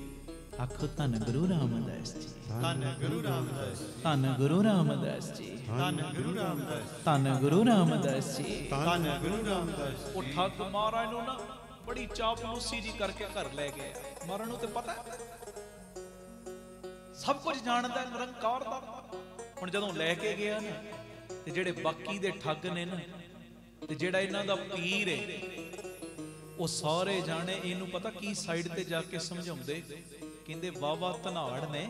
ਆਖੋ ਧੰਨ ਗੁਰੂ ਰਾਮਦਾਸ ਜੀ, ਧੰਨ ਗੁਰੂ ਰਾਮਦਾਸ, ਧੰਨ ਗੁਰੂ ਰਾਮਦਾਸ ਜੀ, ਧੰਨ ਗੁਰੂ ਰਾਮਦਾਸ, ਧੰਨ ਗੁਰੂ ਰਾਮਦਾਸ ਜੀ, ਧੰਨ ਗੁਰੂ ਰਾਮਦਾਸ। ਉਹ ਠੱਗ ਮਹਾਰਾਜ ਨੂੰ ਨਾ ਬੜੀ ਚਾਪਲੂਸੀ ਜੀ ਕਰਕੇ ਘਰ ਲੈ ਗਿਆ। ਮਹਾਰਾਜ ਨੂੰ ਤੇ ਪਤਾ ਸਭ ਕੁਝ ਜਾਣਦਾ ਨਿਰੰਕਾਰ ਦਾ। ਹੁਣ ਜਦੋਂ ਲੈ ਕੇ ਗਿਆ ਨਾ, ਤੇ ਜਿਹੜੇ ਬਾਕੀ ਦੇ ਠੱਗ ਨੇ ਨਾ, ਤੇ ਜਿਹੜਾ ਇਹਨਾਂ ਦਾ ਪੀਰ ਹੈ, ਉਹ ਸਾਰੇ ਜਾਣੇ ਇਹਨੂੰ ਪਤਾ ਕੀ ਸਾਈਡ ਤੇ ਜਾ ਕੇ ਸਮਝਾਉਂਦੇ, ਕਹਿੰਦੇ ਵਾਵਾ ਧਨਾੜ ਨੇ।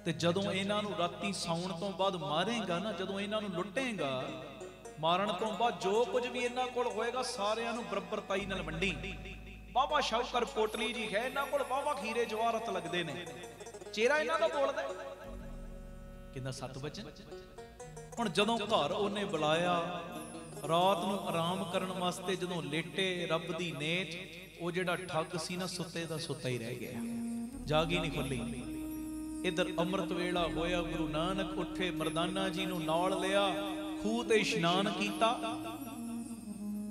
ਤੇ ਜਦੋਂ ਇਹਨਾਂ ਨੂੰ ਰਾਤੀ ਸੌਣ ਤੋਂ ਬਾਅਦ ਮਾਰੇਗਾ ਨਾ, ਜਦੋਂ ਇਹਨਾਂ ਨੂੰ ਲੁੱਟੇਗਾ, ਮਾਰਨ ਤੋਂ ਬਾਅਦ ਜੋ ਕੁਝ ਵੀ ਇਹਨਾਂ ਕੋਲ ਹੋਏਗਾ ਸਾਰਿਆਂ ਨੂੰ ਬਰਾਬਰਤਾਈ ਨਾਲ ਵੰਡੀ। ਬਾਬਾ ਸ਼ੌਕਰ ਕੋਟਲੀ ਜੀ ਹੈ, ਇਹਨਾਂ ਕੋਲ ਬਾਬਾ ਖੀਰੇ ਜਵਾਹਰਤ ਲੱਗਦੇ ਨੇ, ਚਿਹਰਾ ਇਹਨਾਂ ਦਾ ਬੋਲਦਾ ਕਹਿੰਦਾ 7 ਵਜੇ। ਹੁਣ ਜਦੋਂ ਘਰ ਉਹਨੇ ਬੁਲਾਇਆ ਰਾਤ ਨੂੰ ਆਰਾਮ ਕਰਨ ਵਾਸਤੇ, ਜਦੋਂ ਲੇਟੇ ਰੱਬ ਦੀ ਨੇਚ, ਉਹ ਜਿਹੜਾ ਠੱਗ ਸੀ ਨਾ ਸੁੱਤੇ ਦਾ ਸੁੱਤਾ ਹੀ ਰਹਿ ਗਿਆ, ਜਾਗੀ ਨਹੀਂ ਖੁੱਲੀ। ਇਧਰ ਅੰਮ੍ਰਿਤ ਵੇਲਾ ਹੋਇਆ, ਗੁਰੂ ਨਾਨਕ ਉੱਠੇ, ਮਰਦਾਨਾ ਜੀ ਨੂੰ ਨਾਲ ਲਿਆ, ਖੂਹ ਤੇ ਇਸ਼ਨਾਨ ਕੀਤਾ,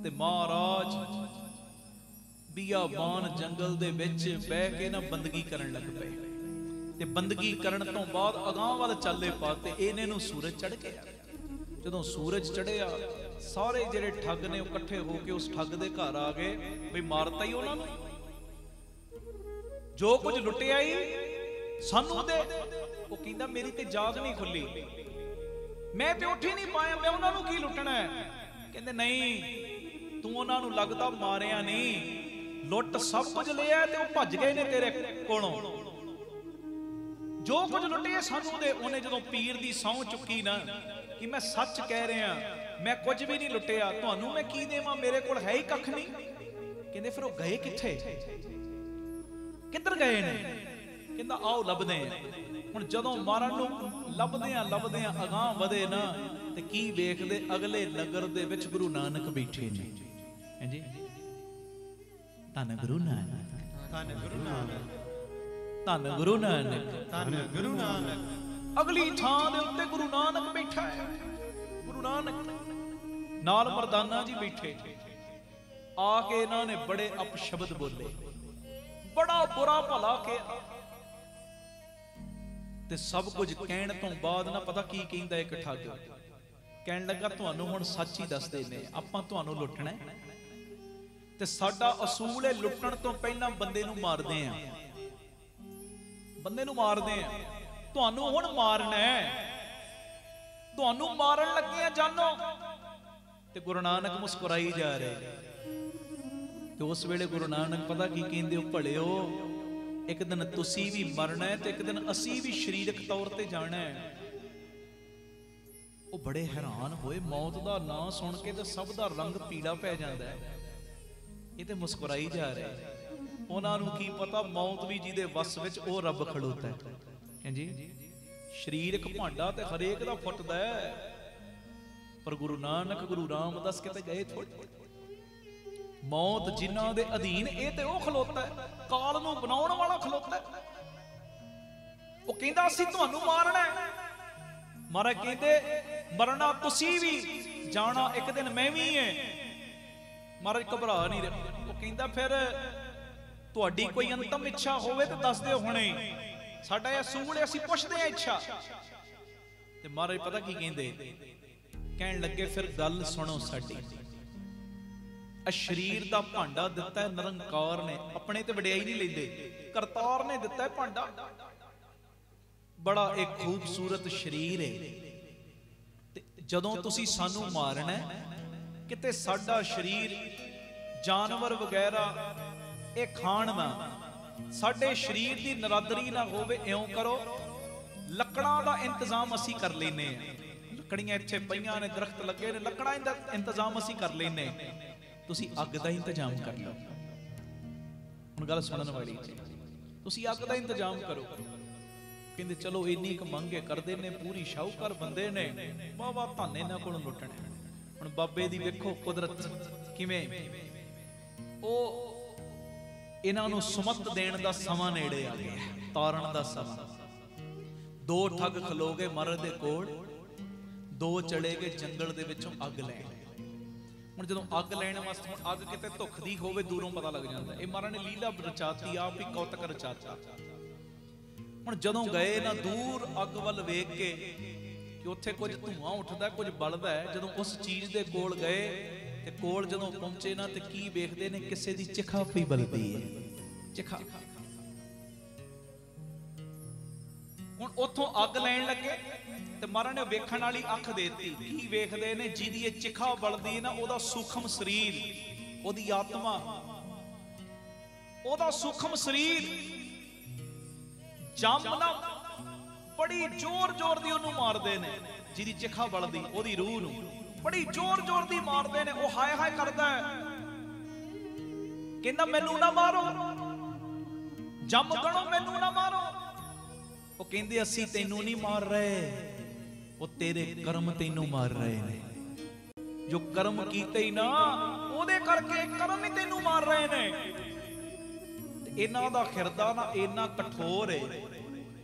ਤੇ ਮਹਾਰਾਜ ਬਿਆਬਾਨ ਜੰਗਲ ਦੇ ਵਿੱਚ ਬਹਿ ਕੇ ਨਾ ਬੰਦਗੀ ਕਰਨ ਲੱਗ ਪਏ। ਤੇ ਬੰਦਗੀ ਕਰਨ ਤੋਂ ਬਾਅਦ ਅਗਾਂਹ ਵੱਲ ਚਾਲੇ ਪਾਤੇ। ਇਹਨੇ ਨੂੰ ਸੂਰਜ ਚੜ ਗਿਆ। ਜਦੋਂ ਸੂਰਜ ਚੜਿਆ, ਸਾਰੇ ਜਿਹੜੇ ਠੱਗ ਨੇ ਉਹ ਇਕੱਠੇ ਹੋ ਕੇ ਉਸ ਠੱਗ ਦੇ ਘਰ ਆ ਗਏ, ਵੀ ਮਾਰਤਾ ਹੀ ਉਹਨਾਂ ਨੂੰ, ਜੋ ਕੁਝ ਲੁੱਟਿਆ ਹੀ ਸਾਨੂੰ ਦੇ। ਉਹ ਕਹਿੰਦਾ ਮੇਰੀ ਤੇ ਜਾਗ ਨਹੀਂ ਖੁੱਲੀ, ਮੈਂ ਤੇ ਉੱਠ ਹੀ ਨਹੀਂ ਪਾਇਆ, ਮੈਂ ਉਹਨਾਂ ਨੂੰ ਕੀ ਲੁੱਟਣਾ ਹੈ। ਕਹਿੰਦੇ ਨਹੀਂ, ਤੂੰ ਉਹਨਾਂ ਨੂੰ ਲੱਗਦਾ ਮਾਰਿਆ ਨਹੀਂ, ਲੁੱਟ ਸਭ ਕੁਝ ਲਿਆ ਤੇ ਉਹ ਭੱਜ ਗਏ ਨੇ ਤੇਰੇ ਕੋਲੋਂ। ਜੋ ਕੁਝ ਲੁੱਟਿਆ ਸਾਨੂੰ ਦੇ। ਉਹਨੇ ਜਦੋਂ ਪੀਰ ਦੀ ਸਹੁੰ ਚੁੱਕੀ ਨਾ ਕਿ ਮੈਂ ਸੱਚ ਕਹਿ ਰਿਹਾ, ਮੈਂ ਕੁਝ ਵੀ ਨਹੀਂ ਲੁੱਟਿਆ, ਤੁਹਾਨੂੰ ਮੈਂ ਕੀ ਦੇਵਾਂ, ਮੇਰੇ ਕੋਲ ਹੈ ਹੀ ਕੱਖ ਨਹੀਂ। ਕਹਿੰਦੇ ਫਿਰ ਉਹ ਗਏ ਕਿੱਥੇ, ਕਿੱਧਰ ਗਏ ਨੇ? ਕਹਿੰਦਾ ਆਓ ਲੱਭਦੇ ਆ। ਹੁਣ ਜਦੋਂ ਮਾਰਨ ਨੂੰ ਲੱਭਦੇ ਆ ਅਗਾਂਹ ਵਧੇ ਨਾ, ਤੇ ਕੀ ਵੇਖਦੇ, ਅਗਲੇ ਨਗਰ ਦੇ ਵਿੱਚ ਗੁਰੂ ਨਾਨਕ ਬੈਠੇ ਨੇ। ਹਾਂਜੀ, ਧੰਨ ਗੁਰੂ ਨਾਨਕ, ਧੰਨ ਗੁਰੂ ਨਾਨਕ, ਧੰਨ ਗੁਰੂ ਨਾਨਕ, ਧੰਨ ਗੁਰੂ ਨਾਨਕ। ਅਗਲੀ ਥਾਂ ਦੇ ਉੱਤੇ ਗੁਰੂ ਨਾਨਕ ਬੈਠਾ ਹੈ। ਗੁਰੂ ਨਾਨਕ ਨਾਲ ਮਰਦਾਨਾ ਜੀ ਬੈਠੇ। ਆ ਕੇ ਇਹਨਾਂ ਨੇ ਬੜੇ ਅਪਸ਼ਬਦ ਬੋਲੇ, ਬੜਾ ਬੁਰਾ ਭਲਾ ਕਿਹਾ। ਤੇ ਸਭ ਕੁਝ ਕਹਿਣ ਤੋਂ ਬਾਅਦ ਨਾ ਪਤਾ ਕੀ ਕਹਿੰਦਾ ਇੱਕ ਠੱਗ, ਕਹਿਣ ਲੱਗਾ ਤੁਹਾਨੂੰ ਹੁਣ ਸੱਚ ਹੀ ਦੱਸਦੇ ਨੇ, ਆਪਾਂ ਤੁਹਾਨੂੰ ਲੁੱਟਣਾ ਹੈ, ਤੇ ਸਾਡਾ ਅਸੂਲ ਹੈ ਲੁੱਟਣ ਤੋਂ ਪਹਿਲਾਂ ਬੰਦੇ ਨੂੰ ਮਾਰਦੇ ਆ, ਬੰਦੇ ਨੂੰ ਮਾਰਦੇ ਆ। ਤੁਹਾਨੂੰ ਹੁਣ ਮਾਰਨਾ ਹੈ, ਤੁਹਾਨੂੰ ਮਾਰਨ ਲੱਗੇ ਆ ਜਾਨੋ। ਤੇ ਗੁਰੂ ਨਾਨਕ ਮੁਸਕਰਾਈ ਜਾ ਰਹੇ। ਤੇ ਉਸ ਵੇਲੇ ਗੁਰੂ ਨਾਨਕ ਪਤਾ ਕੀ ਕਹਿੰਦੇ, ਉਹ ਭਲਿਓ, ਇੱਕ ਦਿਨ ਤੁਸੀਂ ਵੀ ਮਰਨਾ ਹੈ ਤੇ ਇੱਕ ਦਿਨ ਅਸੀਂ ਵੀ ਸਰੀਰਕ ਤੌਰ ਤੇ ਜਾਣਾ ਹੈ। ਉਹ ਬੜੇ ਹੈਰਾਨ ਹੋਏ, ਮੌਤ ਦਾ ਨਾਂ ਸੁਣ ਕੇ ਤੇ ਸਭ ਦਾ ਰੰਗ ਪੀਲਾ ਪੈ ਜਾਂਦਾ ਹੈ। ਇਹ ਤੇ ਮੁਸਕਰਾਈ ਜਾ ਰਹੇ। ਉਹਨਾਂ ਨੂੰ ਕੀ ਪਤਾ ਮੌਤ ਵੀ ਜਿਹਦੇ ਵਸ ਵਿੱਚ ਉਹ ਰੱਬ ਖੜੋਤਾ ਹੈ। ਹਾਂਜੀ, ਸਰੀਰਕ ਭਾਂਡਾ ਤੇ ਹਰੇਕ ਦਾ ਫੁੱਟਦਾ ਹੈ, ਪਰ ਗੁਰੂ ਨਾਨਕ ਗੁਰੂ ਰਾਮਦਾਸ ਕਿਤੇ ਗਏ ਥੋੜੇ। ਮੌਤ ਜਿਨ੍ਹਾਂ ਦੇ ਅਧੀਨ, ਇਹ ਤੇ ਉਹ ਖਲੋਤਾ ਹੈ, ਕਾਲ ਨੂੰ ਬਣਾਉਣ ਵਾਲਾ ਖਲੋਤਾ ਹੈ। ਉਹ ਕਹਿੰਦਾ ਅਸੀਂ ਤੁਹਾਨੂੰ ਮਾਰਨਾ ਹੈ। ਮਹਾਰਾਜ ਕਹਿੰਦੇ ਮਰਨਾ ਤੁਸੀਂ ਵੀ, ਜਾਣਾ ਇੱਕ ਦਿਨ ਮੈਂ ਵੀ ਹੈ। ਮਹਾਰਾਜ ਘਬਰਾ ਨਹੀਂ ਰਹੇ। ਉਹ ਕਹਿੰਦਾ ਫਿਰ ਤੁਹਾਡੀ ਕੋਈ ਅੰਤਮ ਇੱਛਾ ਹੋਵੇ ਤਾਂ ਦੱਸ ਦਿਓ ਹੁਣੇ, ਸਾਡਾ ਇਹ ਅਸੂਲ ਹੈ, ਅਸੀਂ ਪੁੱਛਦੇ ਆ ਇੱਛਾ। ਤੇ ਮਹਾਰਾਜ ਪਤਾ ਕੀ ਕਹਿੰਦੇ, ਕਹਿਣ ਲੱਗੇ ਫਿਰ ਗੱਲ ਸੁਣੋ ਸਾਡੀ। ਆ ਸਰੀਰ ਦਾ ਭਾਂਡਾ ਦਿੱਤਾ ਹੈ ਨਿਰੰਕਾਰ ਨੇ, ਆਪਣੇ ਤੇ ਵਡਿਆਈ ਨਹੀਂ ਲੈਂਦੇ, ਕਰਤਾਰ ਨੇ ਦਿੱਤਾ ਹੈ ਭਾਂਡਾ। ਬੜਾ ਇੱਕ ਖੂਬਸੂਰਤ ਸਰੀਰ ਹੈ, ਤੇ ਜਦੋਂ ਤੁਸੀਂ ਸਾਨੂੰ ਮਾਰਨਾ, ਕਿਤੇ ਸਾਡਾ ਸਰੀਰ ਜਾਨਵਰ ਵਗੈਰਾ ਇਹ ਖਾਣ ਨਾ, ਸਾਡੇ ਸਰੀਰ ਦੀ ਨਰਾਦਰੀ ਨਾ ਹੋਵੇ। ਇਉਂ ਕਰੋ, ਲੱਕੜਾਂ ਦਾ ਇੰਤਜ਼ਾਮ ਅਸੀਂ ਕਰ ਲੈਨੇ ਆ, ਲੱਕੜੀਆਂ ਇੱਥੇ ਪਈਆਂ ਨੇ, ਦਰਖਤ ਲੱਗੇ ਨੇ, ਲੱਕੜਾਂ ਦਾ ਇੰਤਜ਼ਾਮ ਅਸੀਂ ਕਰ ਲੈਨੇ, ਤੁਸੀਂ ਅੱਗ ਦਾ ਇੰਤਜ਼ਾਮ ਕਰ ਲਓ। ਹੁਣ ਗੱਲ ਸੁਣਨ ਵਾਲੀ ਜੀ, ਤੁਸੀਂ ਅੱਗ ਦਾ ਇੰਤਜ਼ਾਮ ਕਰੋ। ਕਹਿੰਦੇ ਚਲੋ ਇੰਨੀ ਕੁ ਮੰਗੇ ਕਰਦੇ ਨੇ, ਪੂਰੀ ਸ਼ਾਹੂਕਾਰ ਬੰਦੇ ਨੇ, ਵਾਹ ਧਾਨੇ ਇਹਨਾਂ ਕੋਲੋਂ ਲੁੱਟਣੇ। ਹੁਣ ਬਾਬੇ ਦੀ ਵੇਖੋ ਕੁਦਰਤ ਕਿਵੇਂ, ਉਹ ਇਹਨਾਂ ਨੂੰ ਸੁਮਤ ਦੇਣ ਦਾ ਸਮਾਂ ਨੇੜੇ ਆ ਗਿਆ, ਤਾਰਨ ਦਾ ਸਮਾਂ। ਦੋ ਠੱਗ ਖਲੋ ਗਏ ਮਹਾਰਾਜ ਦੇ ਕੋਲ, ਦੋ ਚਲੇ ਗਏ ਜੰਗਲ ਦੇ ਵਿੱਚੋਂ ਅੱਗ ਲੈਣ। ਹੁਣ ਜਦੋਂ ਅੱਗ ਲੈਣ ਵਾਸਤੇ, ਹੁਣ ਅੱਗ ਕਿਤੇ ਧੁਖਦੀ ਹੋਵੇ ਦੂਰੋਂ ਪਤਾ ਲੱਗ ਜਾਂਦਾ, ਇਹ ਮਹਾਰਾਜ ਨੇ ਲੀਲਾ ਰਚਾਤੀ, ਆਪ ਹੀ ਕੌਤਕ ਰਚਾਤਾ। ਹੁਣ ਜਦੋਂ ਗਏ ਨਾ ਦੂਰ ਅੱਗ ਵੱਲ ਵੇਖ ਕੇ ਕਿ ਉੱਥੇ ਕੁਝ ਧੂਆਂ ਉੱਠਦਾ, ਕੁਝ ਬਲਦਾ ਹੈ, ਜਦੋਂ ਉਸ ਚੀਜ਼ ਦੇ ਕੋਲ ਗਏ ਤੇ ਕੋਲ ਜਦੋਂ ਪਹੁੰਚੇ ਨਾ ਤੇ ਕੀ ਵੇਖਦੇ ਨੇ, ਕਿਸੇ ਦੀ ਚਿਖਾ ਪਈ ਬਲਦੀ ਹੈ, ਚਿਖਾ। ਹੁਣ ਉੱਥੋਂ ਅੱਗ ਲੈਣ ਲੱਗੇ ਤੇ ਮਹਾਰਾਜ ਨੇ ਵੇਖਣ ਵਾਲੀ ਅੱਖ ਦੇਤੀ। ਕੀ ਵੇਖਦੇ ਨੇ, ਜਿਹਦੀ ਇਹ ਚਿਖਾ ਬਲਦੀ ਨਾ, ਉਹਦਾ ਸੂਖਮ ਸਰੀਰ, ਉਹਦੀ ਆਤਮਾ, ਉਹਦਾ ਸੂਖਮ ਸਰੀਰ ਜੰਮ ਨਾ ਬੜੀ ਜ਼ੋਰ ਜ਼ੋਰ ਦੀ ਉਹਨੂੰ ਮਾਰਦੇ ਨੇ, ਜਿਹਦੀ ਚਿਖਾ ਬਲਦੀ ਉਹਦੀ ਰੂਹ ਨੂੰ ਬੜੀ ਜ਼ੋਰ ਜ਼ੋਰ ਦੀ ਮਾਰਦੇ ਨੇ। ਉਹ ਹਾਏ ਹਾਏ ਕਰਦਾ ਹੈ, ਕਹਿੰਦਾ ਮੈਨੂੰ ਨਾ ਮਾਰੋ, ਜੰਮ ਗਣੋ ਮੈਨੂੰ ਨਾ ਮਾਰੋ। ਉਹ ਕਹਿੰਦੇ ਅਸੀਂ ਤੈਨੂੰ ਨਹੀਂ ਮਾਰ ਰਹੇ, ਉਹ ਤੇਰੇ ਕਰਮ ਤੈਨੂੰ ਮਾਰ ਰਹੇ ਨੇ, ਜੋ ਕਰਮ ਕੀਤੇ ਹੀ ਨਾ ਉਹਦੇ ਕਰਕੇ ਕਰਮ ਹੀ ਤੈਨੂੰ ਮਾਰ ਰਹੇ ਨੇ। ਤੇ ਇਹਨਾਂ ਦਾ ਖਿਰਦਾ ਨਾ ਇੰਨਾ ਕਠੋਰ ਹੈ,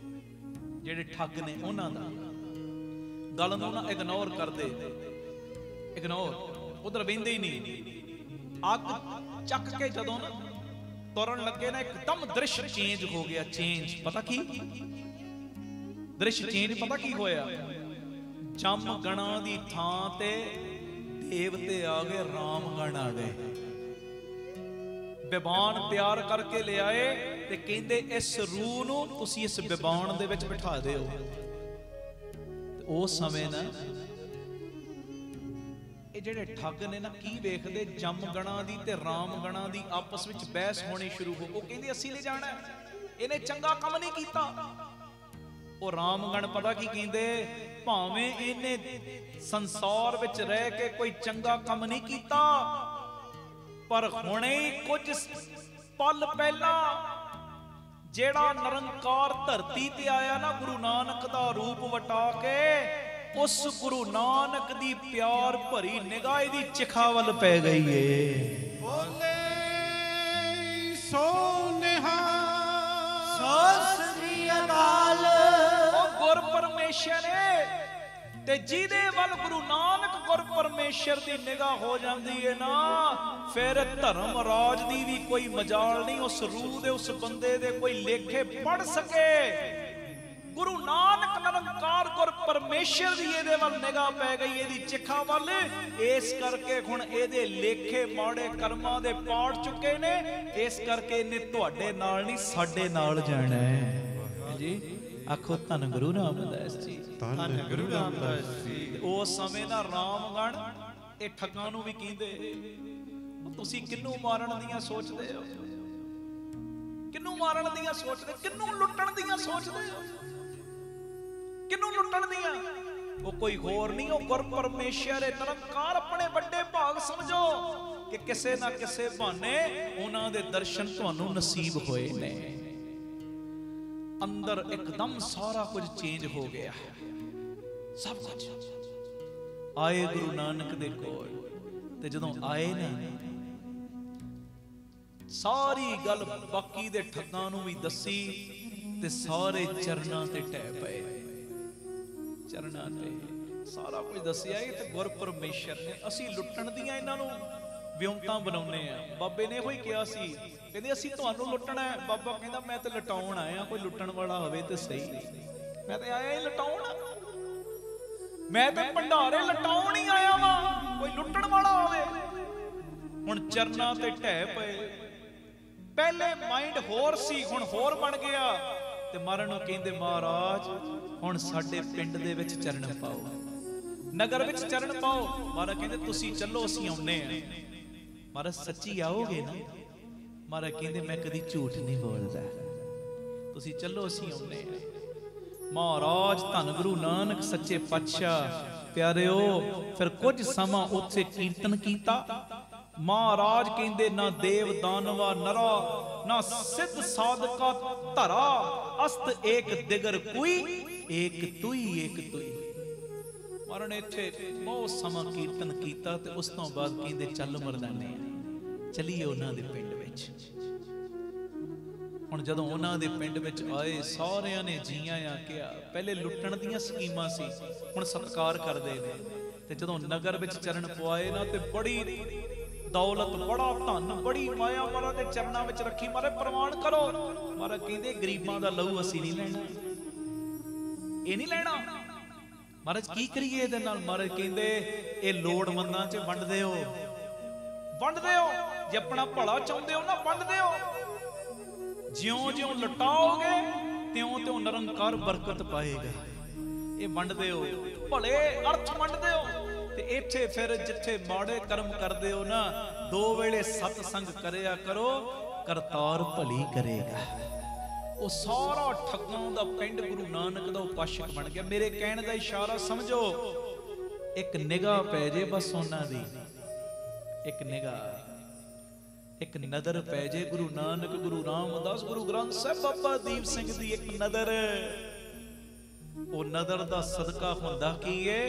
ਜਿਹੜੇ ਠੱਗ ਨੇ ਉਹਨਾਂ ਦਾ, ਗੱਲ ਨੂੰ ਨਾ ਇਗਨੋਰ ਕਰਦੇ, ਇਗਨੋਰ, ਉਧਰ ਬਹਿੰਦੇ ਹੀ ਨਹੀਂ। ਅੱਗ ਚੱਕ ਕੇ ਜਦੋਂ ਨਾ ਤੁਰਨ ਲੱਗੇ ਨਾ, ਇੱਕਦਮ ਦ੍ਰਿਸ਼ ਚੇਂਜ ਹੋ ਗਿਆ, ਚੇਂਜ। ਪਤਾ ਕੀ ਦ੍ਰਿਸ਼ ਚੇਂਜ, ਪਤਾ ਕੀ ਹੋਇਆ, ਜੰਮ ਗਣਾ ਦੀ ਥਾਂ ਤੇ ਦੇਵਤੇ ਆ ਗਏ, ਰਾਮਗਣ ਆ ਗਏ, ਬਿਬਾਨ ਤਿਆਰ ਕਰਕੇ ਲਿਆਏ ਤੇ ਕਹਿੰਦੇ ਇਸ ਰੂਹ ਨੂੰ ਤੁਸੀਂ ਇਸ ਬਿਬਾਨ ਦੇ ਵਿੱਚ ਬਿਠਾ ਦਿਓ। ਤੇ ਉਸ ਸਮੇਂ ਨਾ ਇਹ ਜਿਹੜੇ ਠੱਗ ਨੇ ਨਾ ਕੀ ਵੇਖਦੇ, ਜੰਮ ਗਣਾ ਦੀ ਤੇ ਰਾਮ ਗਣਾ ਦੀ ਆਪਸ ਵਿੱਚ ਬਹਿਸ ਹੋਣੀ ਸ਼ੁਰੂ ਹੋ। ਉਹ ਕਹਿੰਦੇ ਅਸੀਂ ਲੈ ਜਾਣਾ, ਇਹਨੇ ਚੰਗਾ ਕੰਮ ਨਹੀਂ ਕੀਤਾ। ਉਹ ਰਾਮਗਣ ਪਤਾ ਕੀ ਕਹਿੰਦੇ, ਭਾਵੇਂ ਇਹਨੇ ਸੰਸਾਰ ਵਿੱਚ ਰਹਿ ਕੇ ਕੋਈ ਚੰਗਾ ਕੰਮ ਨਹੀਂ ਕੀਤਾ, ਪਰ ਹੁਣੇ ਹੀ ਕੁਝ ਪਲ ਪਹਿਲਾਂ ਜਿਹੜਾ ਨਿਰੰਕਾਰ ਧਰਤੀ ਤੇ ਆਇਆ ਨਾ, ਗੁਰੂ ਨਾਨਕ ਦਾ ਰੂਪ ਵਟਾ ਕੇ, ਉਸ ਗੁਰੂ ਨਾਨਕ ਦੀ ਪਿਆਰ ਭਰੀ ਨਿਗਾਹ ਇਹਦੀ ਚਿਖਾ ਵੱਲ ਪੈ ਗਈ ਏ। ਬੋਲੇ ਸੋ ਨਿਹਾਲ, ਸਤਿ ਸ੍ਰੀ ਅਕਾਲ। ਉਹ ਗੁਰ ਪਰਮੇਸ਼ਰ ਏ, ਤੇ ਜਿਹਦੇ ਵੱਲ ਗੁਰੂ ਨਾਨਕ ਗੁਰ ਪਰਮੇਸ਼ਰ ਦੀ ਨਿਗਾਹ ਹੋ ਜਾਂਦੀ ਏ ਨਾ, ਫਿਰ ਧਰਮ ਰਾਜ ਦੀ ਵੀ ਕੋਈ ਮਜਾਲ ਨਹੀਂ, ਉਸ ਰੂਹ ਦੇ, ਉਸ ਬੰਦੇ ਦੇ ਕੋਈ ਲੇਖੇ ਪੜ ਸਕੇ। ਗੁਰੂ ਨਾਨਕ ਨਿਰੰਕਾਰ ਗੁਰ ਪਰਮੇਸ਼ਰ ਦੀ ਇਹਦੇ ਵੱਲ ਨਿਗਾਹ ਪੈ ਗਈ, ਇਹਦੀ ਚਿਖਾ ਵੱਲ। ਇਸ ਕਰਕੇ ਹੁਣ ਇਹਦੇ ਲੇਖੇ ਮਾੜੇ ਕਰਮਾਂ ਦੇ ਪਾੜ ਚੁੱਕੇ ਨੇ, ਇਸ ਕਰਕੇ ਇਹਨੇ ਤੁਹਾਡੇ ਨਾਲ ਨਹੀਂ ਸਾਡੇ ਨਾਲ ਜਾਣਾ ਹੈ ਜੀ। ਆਖੋ ਧੰਨ ਗੁਰੂ ਰਾਮਦਾਸ ਜੀ, ਧੰਨ ਗੁਰੂ ਰਾਮਦਾਸ ਜੀ। ਉਸ ਸਮੇਂ ਦਾ ਰਾਮਗਣ ਇਹ ਠੱਗਾਂ ਨੂੰ ਵੀ ਕਹਿੰਦੇ, ਤੁਸੀਂ ਕਿਹਨੂੰ ਮਾਰਨ ਦੀਆਂ ਸੋਚਦੇ ਹੋ, ਕਿਹਨੂੰ ਮਾਰਨ ਦੀਆਂ ਸੋਚਦੇ, ਕਿਹਨੂੰ ਲੁੱਟਣ ਦੀਆਂ ਸੋਚਦੇ ਹੋ, ਕਿਹਨੂੰ ਲੁੱਟਣ ਦੀਆਂ? ਉਹ ਕੋਈ ਹੋਰ ਨਹੀਂ, ਉਹ ਗੁਰ ਪਰਮੇਸ਼ਰ ਹੈ, ਨਿਰੰਕਾਰ। ਆਪਣੇ ਵੱਡੇ ਭਾਗ ਸਮਝੋ ਕਿ ਕਿਸੇ ਨਾ ਕਿਸੇ ਬਹਾਨੇ ਉਹਨਾਂ ਦੇ ਦਰਸ਼ਨ ਤੁਹਾਨੂੰ ਨਸੀਬ ਹੋਏ ਨੇ। ਅੰਦਰ ਇੱਕਦਮ ਸਾਰਾ ਕੁਝ ਚੇਂਜ ਹੋ ਗਿਆ, ਸਭ ਕੁਝ। ਆਏ ਗੁਰੂ ਨਾਨਕ ਦੇ ਕੋਲ, ਤੇ ਜਦੋਂ ਆਏ ਨਾ, ਸਾਰੀ ਗੱਲ ਬਾਕੀ ਦੇ ਠੱਗਾਂ ਨੂੰ ਵੀ ਦੱਸੀ, ਤੇ ਸਾਰੇ ਚਰਨਾਂ ਤੇ ਟਹਿ ਪਏ, ਚਰਨਾਂ ਤੇ ਸਾਰਾ ਕੁਝ ਦੱਸਿਆ। ਇਹ ਤੇ ਗੁਰ ਪਰਮੇਸ਼ਰ ਨੇ, ਅਸੀਂ ਲੁੱਟਣ ਦੀਆਂ ਇਹਨਾਂ ਨੂੰ ਵਿਉਂਤਾਂ ਬਣਾਉਨੇ ਆ। ਬਾਬੇ ਨੇ ਇਹੋ ਹੀ ਕਿਹਾ ਸੀ, ਕਹਿੰਦੇ ਅਸੀਂ ਤੁਹਾਨੂੰ ਲੁੱਟਣਾ ਹੈ। ਬਾਬਾ ਕਹਿੰਦਾ ਮੈਂ ਤੇ ਲਟਾਉਣ ਆਇਆ, ਕੋਈ ਲੁੱਟਣ ਵਾਲਾ ਹੋਵੇ ਤੇ ਸਹੀ, ਮੈਂ ਤੇ ਆਇਆ ਹੀ ਲਟਾਉਣ, ਮੈਂ ਤੇ ਭੰਡਾਰੇ ਲਟਾਉਣ ਹੀ ਆਇਆ ਵਾਂ, ਕੋਈ ਲੁੱਟਣ ਵਾਲਾ ਹੋਵੇ। ਹੁਣ ਚਰਨਾਂ ਤੇ ਢਹਿ ਪਏ। ਪਹਿਲੇ ਮਾਈਂਡ ਹੋਰ ਸੀ, ਹੁਣ ਹੋਰ ਬਣ ਗਿਆ। ਤੇ ਮਹਾਰਾਜ ਨੂੰ ਕਹਿੰਦੇ ਮਹਾਰਾਜ ਹੁਣ ਸਾਡੇ ਪਿੰਡ ਦੇ ਵਿੱਚ ਚਰਨ ਪਾਓ, ਨਗਰ ਵਿੱਚ ਚਰਨ ਪਾਓ। ਮਹਾਰਾਜ ਕਹਿੰਦੇ ਤੁਸੀਂ ਚੱਲੋ, ਅਸੀਂ ਆਉਨੇ ਆ। ਮਹਾਰਾਜ ਸੱਚੀ ਆਓਗੇ ਨਾ? ਮਹਾਰਾਜ ਕਹਿੰਦੇ ਮੈਂ ਕਦੀ ਝੂਠ ਨਹੀਂ ਬੋਲਦਾ, ਤੁਸੀਂ ਚੱਲੋ, ਅਸੀਂ ਆਉਨੇ ਆ। ਮਹਾਰਾਜ ਧੰਨ ਗੁਰੂ ਨਾਨਕ ਸੱਚੇ ਪਾਤਸ਼ਾਹ ਪਿਆਰਿਓ ਫਿਰ ਕੁਝ ਸਮਾਂ ਉੱਥੇ ਕੀਰਤਨ ਕੀਤਾ। ਮਹਾਰਾਜ ਕਹਿੰਦੇ ਨਾ ਦੇਵ ਦਾਨਵਾ ਨਰਾ, ਨਾ ਸਿੱਧ ਸਾਧਕਾ ਧਰਾ, ਅਸਤ ਏਕ ਦਿਗਰ ਕੋਈ, ਏਕ ਤੁਈ ਏਕ ਤੁਈ। ਮਹਾਰਾਜ ਨੇ ਇੱਥੇ ਬਹੁਤ ਸਮਾਂ ਕੀਰਤਨ ਕੀਤਾ ਤੇ ਉਸ ਤੋਂ ਬਾਅਦ ਕਹਿੰਦੇ ਚੱਲ ਮਰਦਾਨੇ ਚਲੀਏ ਉਹਨਾਂ ਦੇ ਪਿੰਡ ਵਿੱਚ। ਹੁਣ ਜਦੋਂ ਉਹਨਾਂ ਦੇ ਪਿੰਡ ਵਿੱਚ ਆਏ ਸਾਰਿਆਂ ਨੇ ਜੀਆਂ ਆ ਕਿਹਾ। ਪਹਿਲੇ ਲੁੱਟਣ ਦੀਆਂ ਸਕੀਮਾਂ ਸੀ, ਹੁਣ ਸਤਿਕਾਰ ਕਰਦੇ ਨੇ। ਤੇ ਜਦੋਂ ਨਗਰ ਵਿੱਚ ਚਰਨ ਪਵਾਏ ਨਾ ਤੇ ਬੜੀ ਦੌਲਤ, ਬੜਾ ਧਨ, ਬੜੀ ਮਾਇਆ ਮਹਾਰਾਜ ਦੇ ਚਰਨਾਂ ਵਿੱਚ ਰੱਖੀ। ਮਹਾਰਾਜ ਪ੍ਰਮਾਣ ਕਰੋ। ਮਹਾਰਾਜ ਕਹਿੰਦੇ ਗਰੀਬਾਂ ਦਾ ਲਹੂ ਅਸੀਂ ਨਹੀਂ ਲੈਣਾ, ਇਹ ਨਹੀਂ ਲੈਣਾ। ਮਹਾਰਾਜ ਕੀ ਕਰੀਏ ਇਹਦੇ ਨਾਲ? ਮਹਾਰਾਜ ਕਹਿੰਦੇ ਇਹ ਲੋੜਵੰਦਾਂ 'ਚ ਵੰਡ ਦਿਓ, ਵੰਡ ਦਿਓ। ਜੇ ਆਪਣਾ ਭਲਾ ਚਾਹੁੰਦੇ ਹੋ ਨਾ ਵੰਡ ਦਿਓ। ਜਿਉਂ-ਜਿਉਂ ਲਟਾਓਗੇ ਤਿਉਂ-ਤਿਉਂ ਨਿਰੰਕਾਰ ਬਰਕਤ ਪਾਏਗਾ। ਇਹ ਵੰਡ ਦਿਓ, ਭਲੇ ਅਰਥ ਵੰਡ ਦਿਓ। ਤੇ ਇੱਥੇ ਫਿਰ ਜਿੱਥੇ ਮਾੜੇ ਕਰਮ ਕਰਦੇ ਹੋ ਨਾ, 2 ਵੇਲੇ ਸਤਸੰਗ ਕਰਿਆ ਕਰੋ, ਕਰਤਾਰ ਭਲੀ ਕਰੇਗਾ। ਉਹ ਸਾਰਾ ਠੱਗਾਂ ਦਾ ਪਿੰਡ ਗੁਰੂ ਨਾਨਕ ਦਾ ਉਪਾਸ਼ਕ ਬਣ ਗਿਆ। ਮੇਰੇ ਕਹਿਣ ਦਾ ਇਸ਼ਾਰਾ ਸਮਝੋ, ਇੱਕ ਨਿਗਾਹ ਪੈ ਜੇ ਬਸ ਉਹਨਾਂ ਦੀ, ਇੱਕ ਨਿਗਾਹ, ਇੱਕ ਨਜ਼ਰ ਪੈ ਜੇ ਗੁਰੂ ਨਾਨਕ, ਗੁਰੂ ਰਾਮਦਾਸ, ਗੁਰੂ ਗ੍ਰੰਥ ਸਾਹਿਬ, ਬਾਬਾ ਦੀਪ ਸਿੰਘ ਦੀ ਇੱਕ ਨਜ਼ਰ। ਉਹ ਨਜ਼ਰ ਦਾ ਸਦਕਾ ਹੁੰਦਾ ਕੀ ਏ?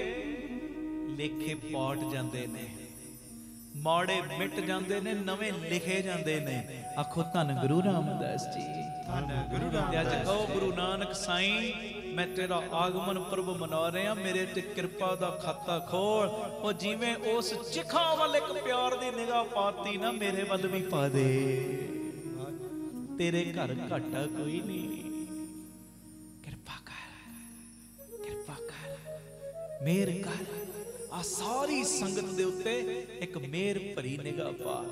ਲੇਖੇ ਪਾਟ ਜਾਂਦੇ ਨੇ, ਮਾੜੇ ਮਿਟ ਜਾਂਦੇ ਨੇ, ਨਵੇਂ ਲਿਖੇ ਜਾਂਦੇ ਨੇ। ਆਖੋ ਧੰਨ ਗੁਰੂ ਰਾਮਦਾਸ ਜੀ, ਧੰਨ ਗੁਰੂ ਰਾਮਦਾਸ। ਅੱਜ ਕਹੋ ਗੁਰੂ ਨਾਨਕ ਸਾਈਂ ਮੈਂ ਤੇਰਾ ਆਗਮਨ ਪੁਰਬ ਮਨਾ ਰਿਹਾ, ਮੇਰੇ ਤੇ ਕਿਰਪਾ ਦਾ ਖਾਤਾ ਖੋਲ। ਉਹ ਜਿਵੇਂ ਉਸ ਚਿਖਾ ਵੱਲ ਇੱਕ ਪਿਆਰ ਦੀ ਨਿਗਾਹ ਪਾਤੀ ਨਾ, ਮੇਰੇ ਵੱਲ ਵੀ ਪਾ ਦੇ। ਤੇਰੇ ਘਰ ਘਾਟਾ ਕੋਈ ਨਹੀਂ, ਕਿਰਪਾ ਕਰ, ਕਿਰਪਾ ਕਰ, ਮਿਹਰ ਕਰ। ਆ ਸਾਰੀ ਸੰਗਤ ਦੇ ਉੱਤੇ ਇੱਕ ਮਿਹਰ ਭਰੀ ਨਿਗਾਹ ਪਾ।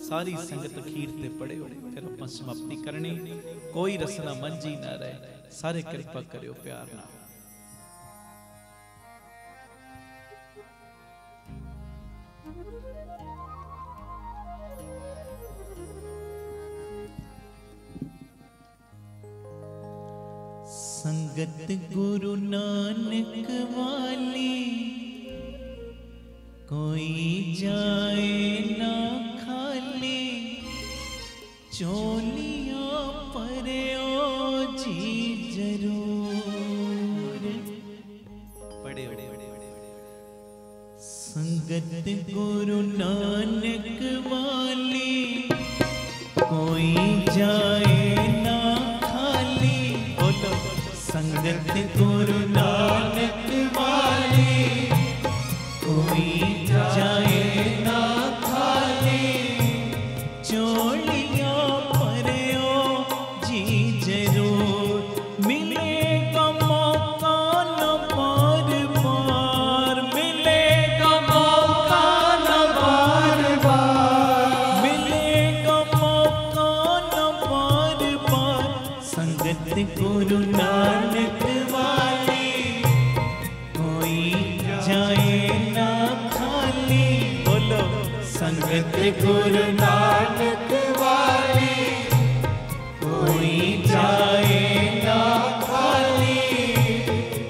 ਸਾਰੀ ਸੰਗਤ ਅਖੀਰ ਤੇ ਪੜੇ ਹੋਣੇ, ਫਿਰ ਆਪਾਂ ਸਮਾਪਤੀ ਕਰਨੀ। ਕੋਈ ਰਸਨਾ ਮੰਝੀ ਨਾ ਰਹੇ, ਸਾਰੇ ਕਿਰਪਾ ਕਰਿਓ ਪਿਆਰ ਨਾਲ। ਸੰਗਤ ਗੁਰੂ ਨਾਨਕ ਵਾਲੀ, कोई जाए ना खाली, चोलियां पर ओ जी जरूर। बड़े संगत गुरु नानक वाली, कोई जाए ना खाली। बोलो संगत गुरु नानक वाली, कोई जाए ना खाली, चोलियां पर ओ जी जरूर। मिलेगा मौका न बार बार, मिलेगा मौका न बार बार, मिलेगा मौका न बार बार। संगत गुरु नानक वाली, कोई जाए संगत गुरु नानक वाली, कोई जाए ना खाली,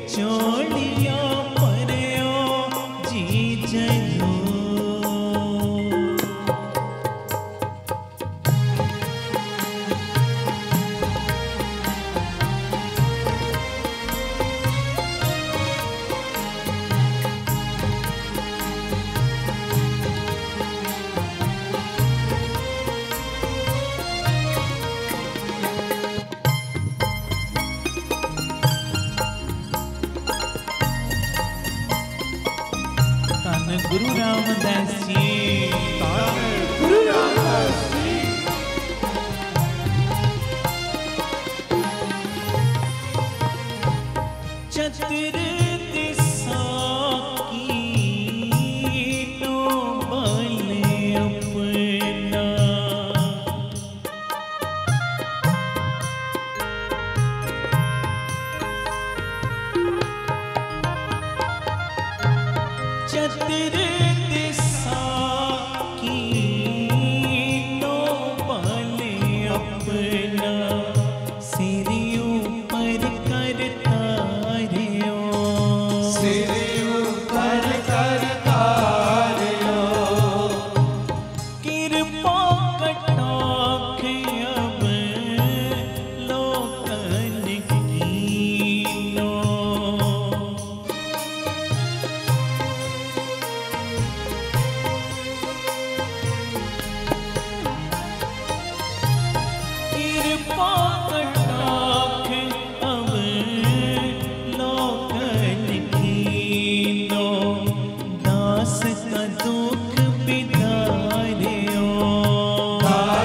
चोलियां पर ओ जी जरूर।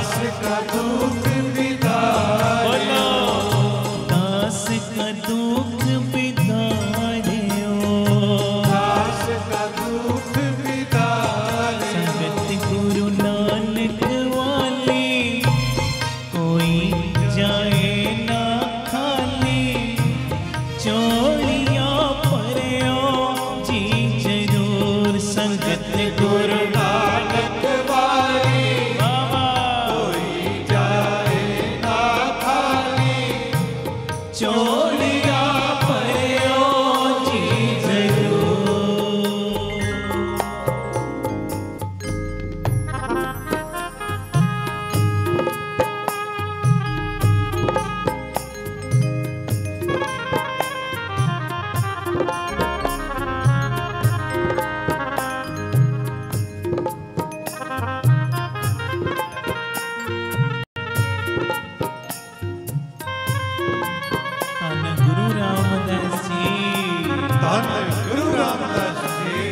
दास का दुख बिदारियो दास का दुख बिदारियो दास का दुख बिदारियो संगत गुरु नानक वाली कोई जाए ना खाली चोलियां परो जी जरूर संगत गुरु नानक वाली बाबा कोई जाए ना खाली चोलियां परो जी जरूर धन गुरु रामदास जी धन गुरु रामदास जी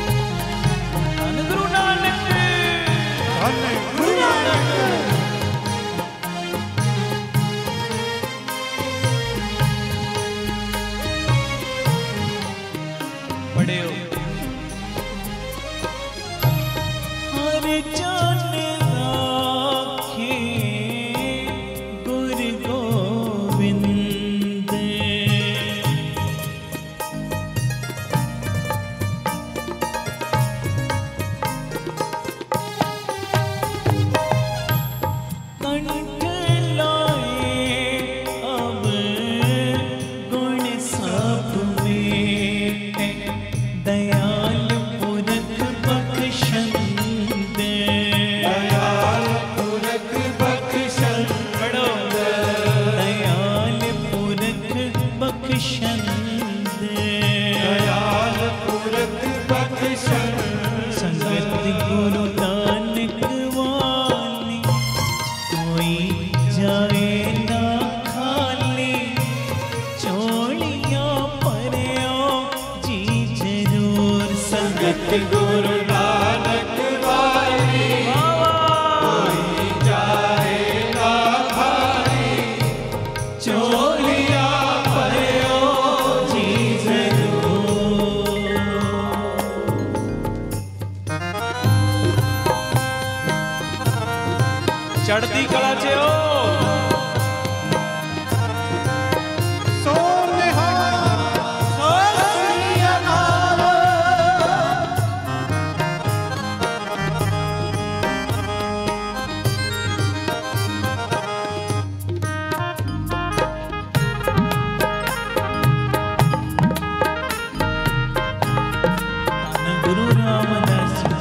धन गुरु नानक धन गुरु नानक पढ़े हो हर जन राखे गुरु गोविंद कंठ लाए अब गुण सब में दयाल पुरख बख्शंद दयाल पुरख बख्शंद पढ़ो दयाल पुरख बख्शंद दयाल पुरख बख्शंद संगत गुरु नानक वाली कोई जाए ना खाली चोलियां परो जी जरूर संगत गुरु नानक वाली कोई जाए ना खाली चोलियां परो जी जरूर चढ़ती कला चे हो धन गुरु रामदास जी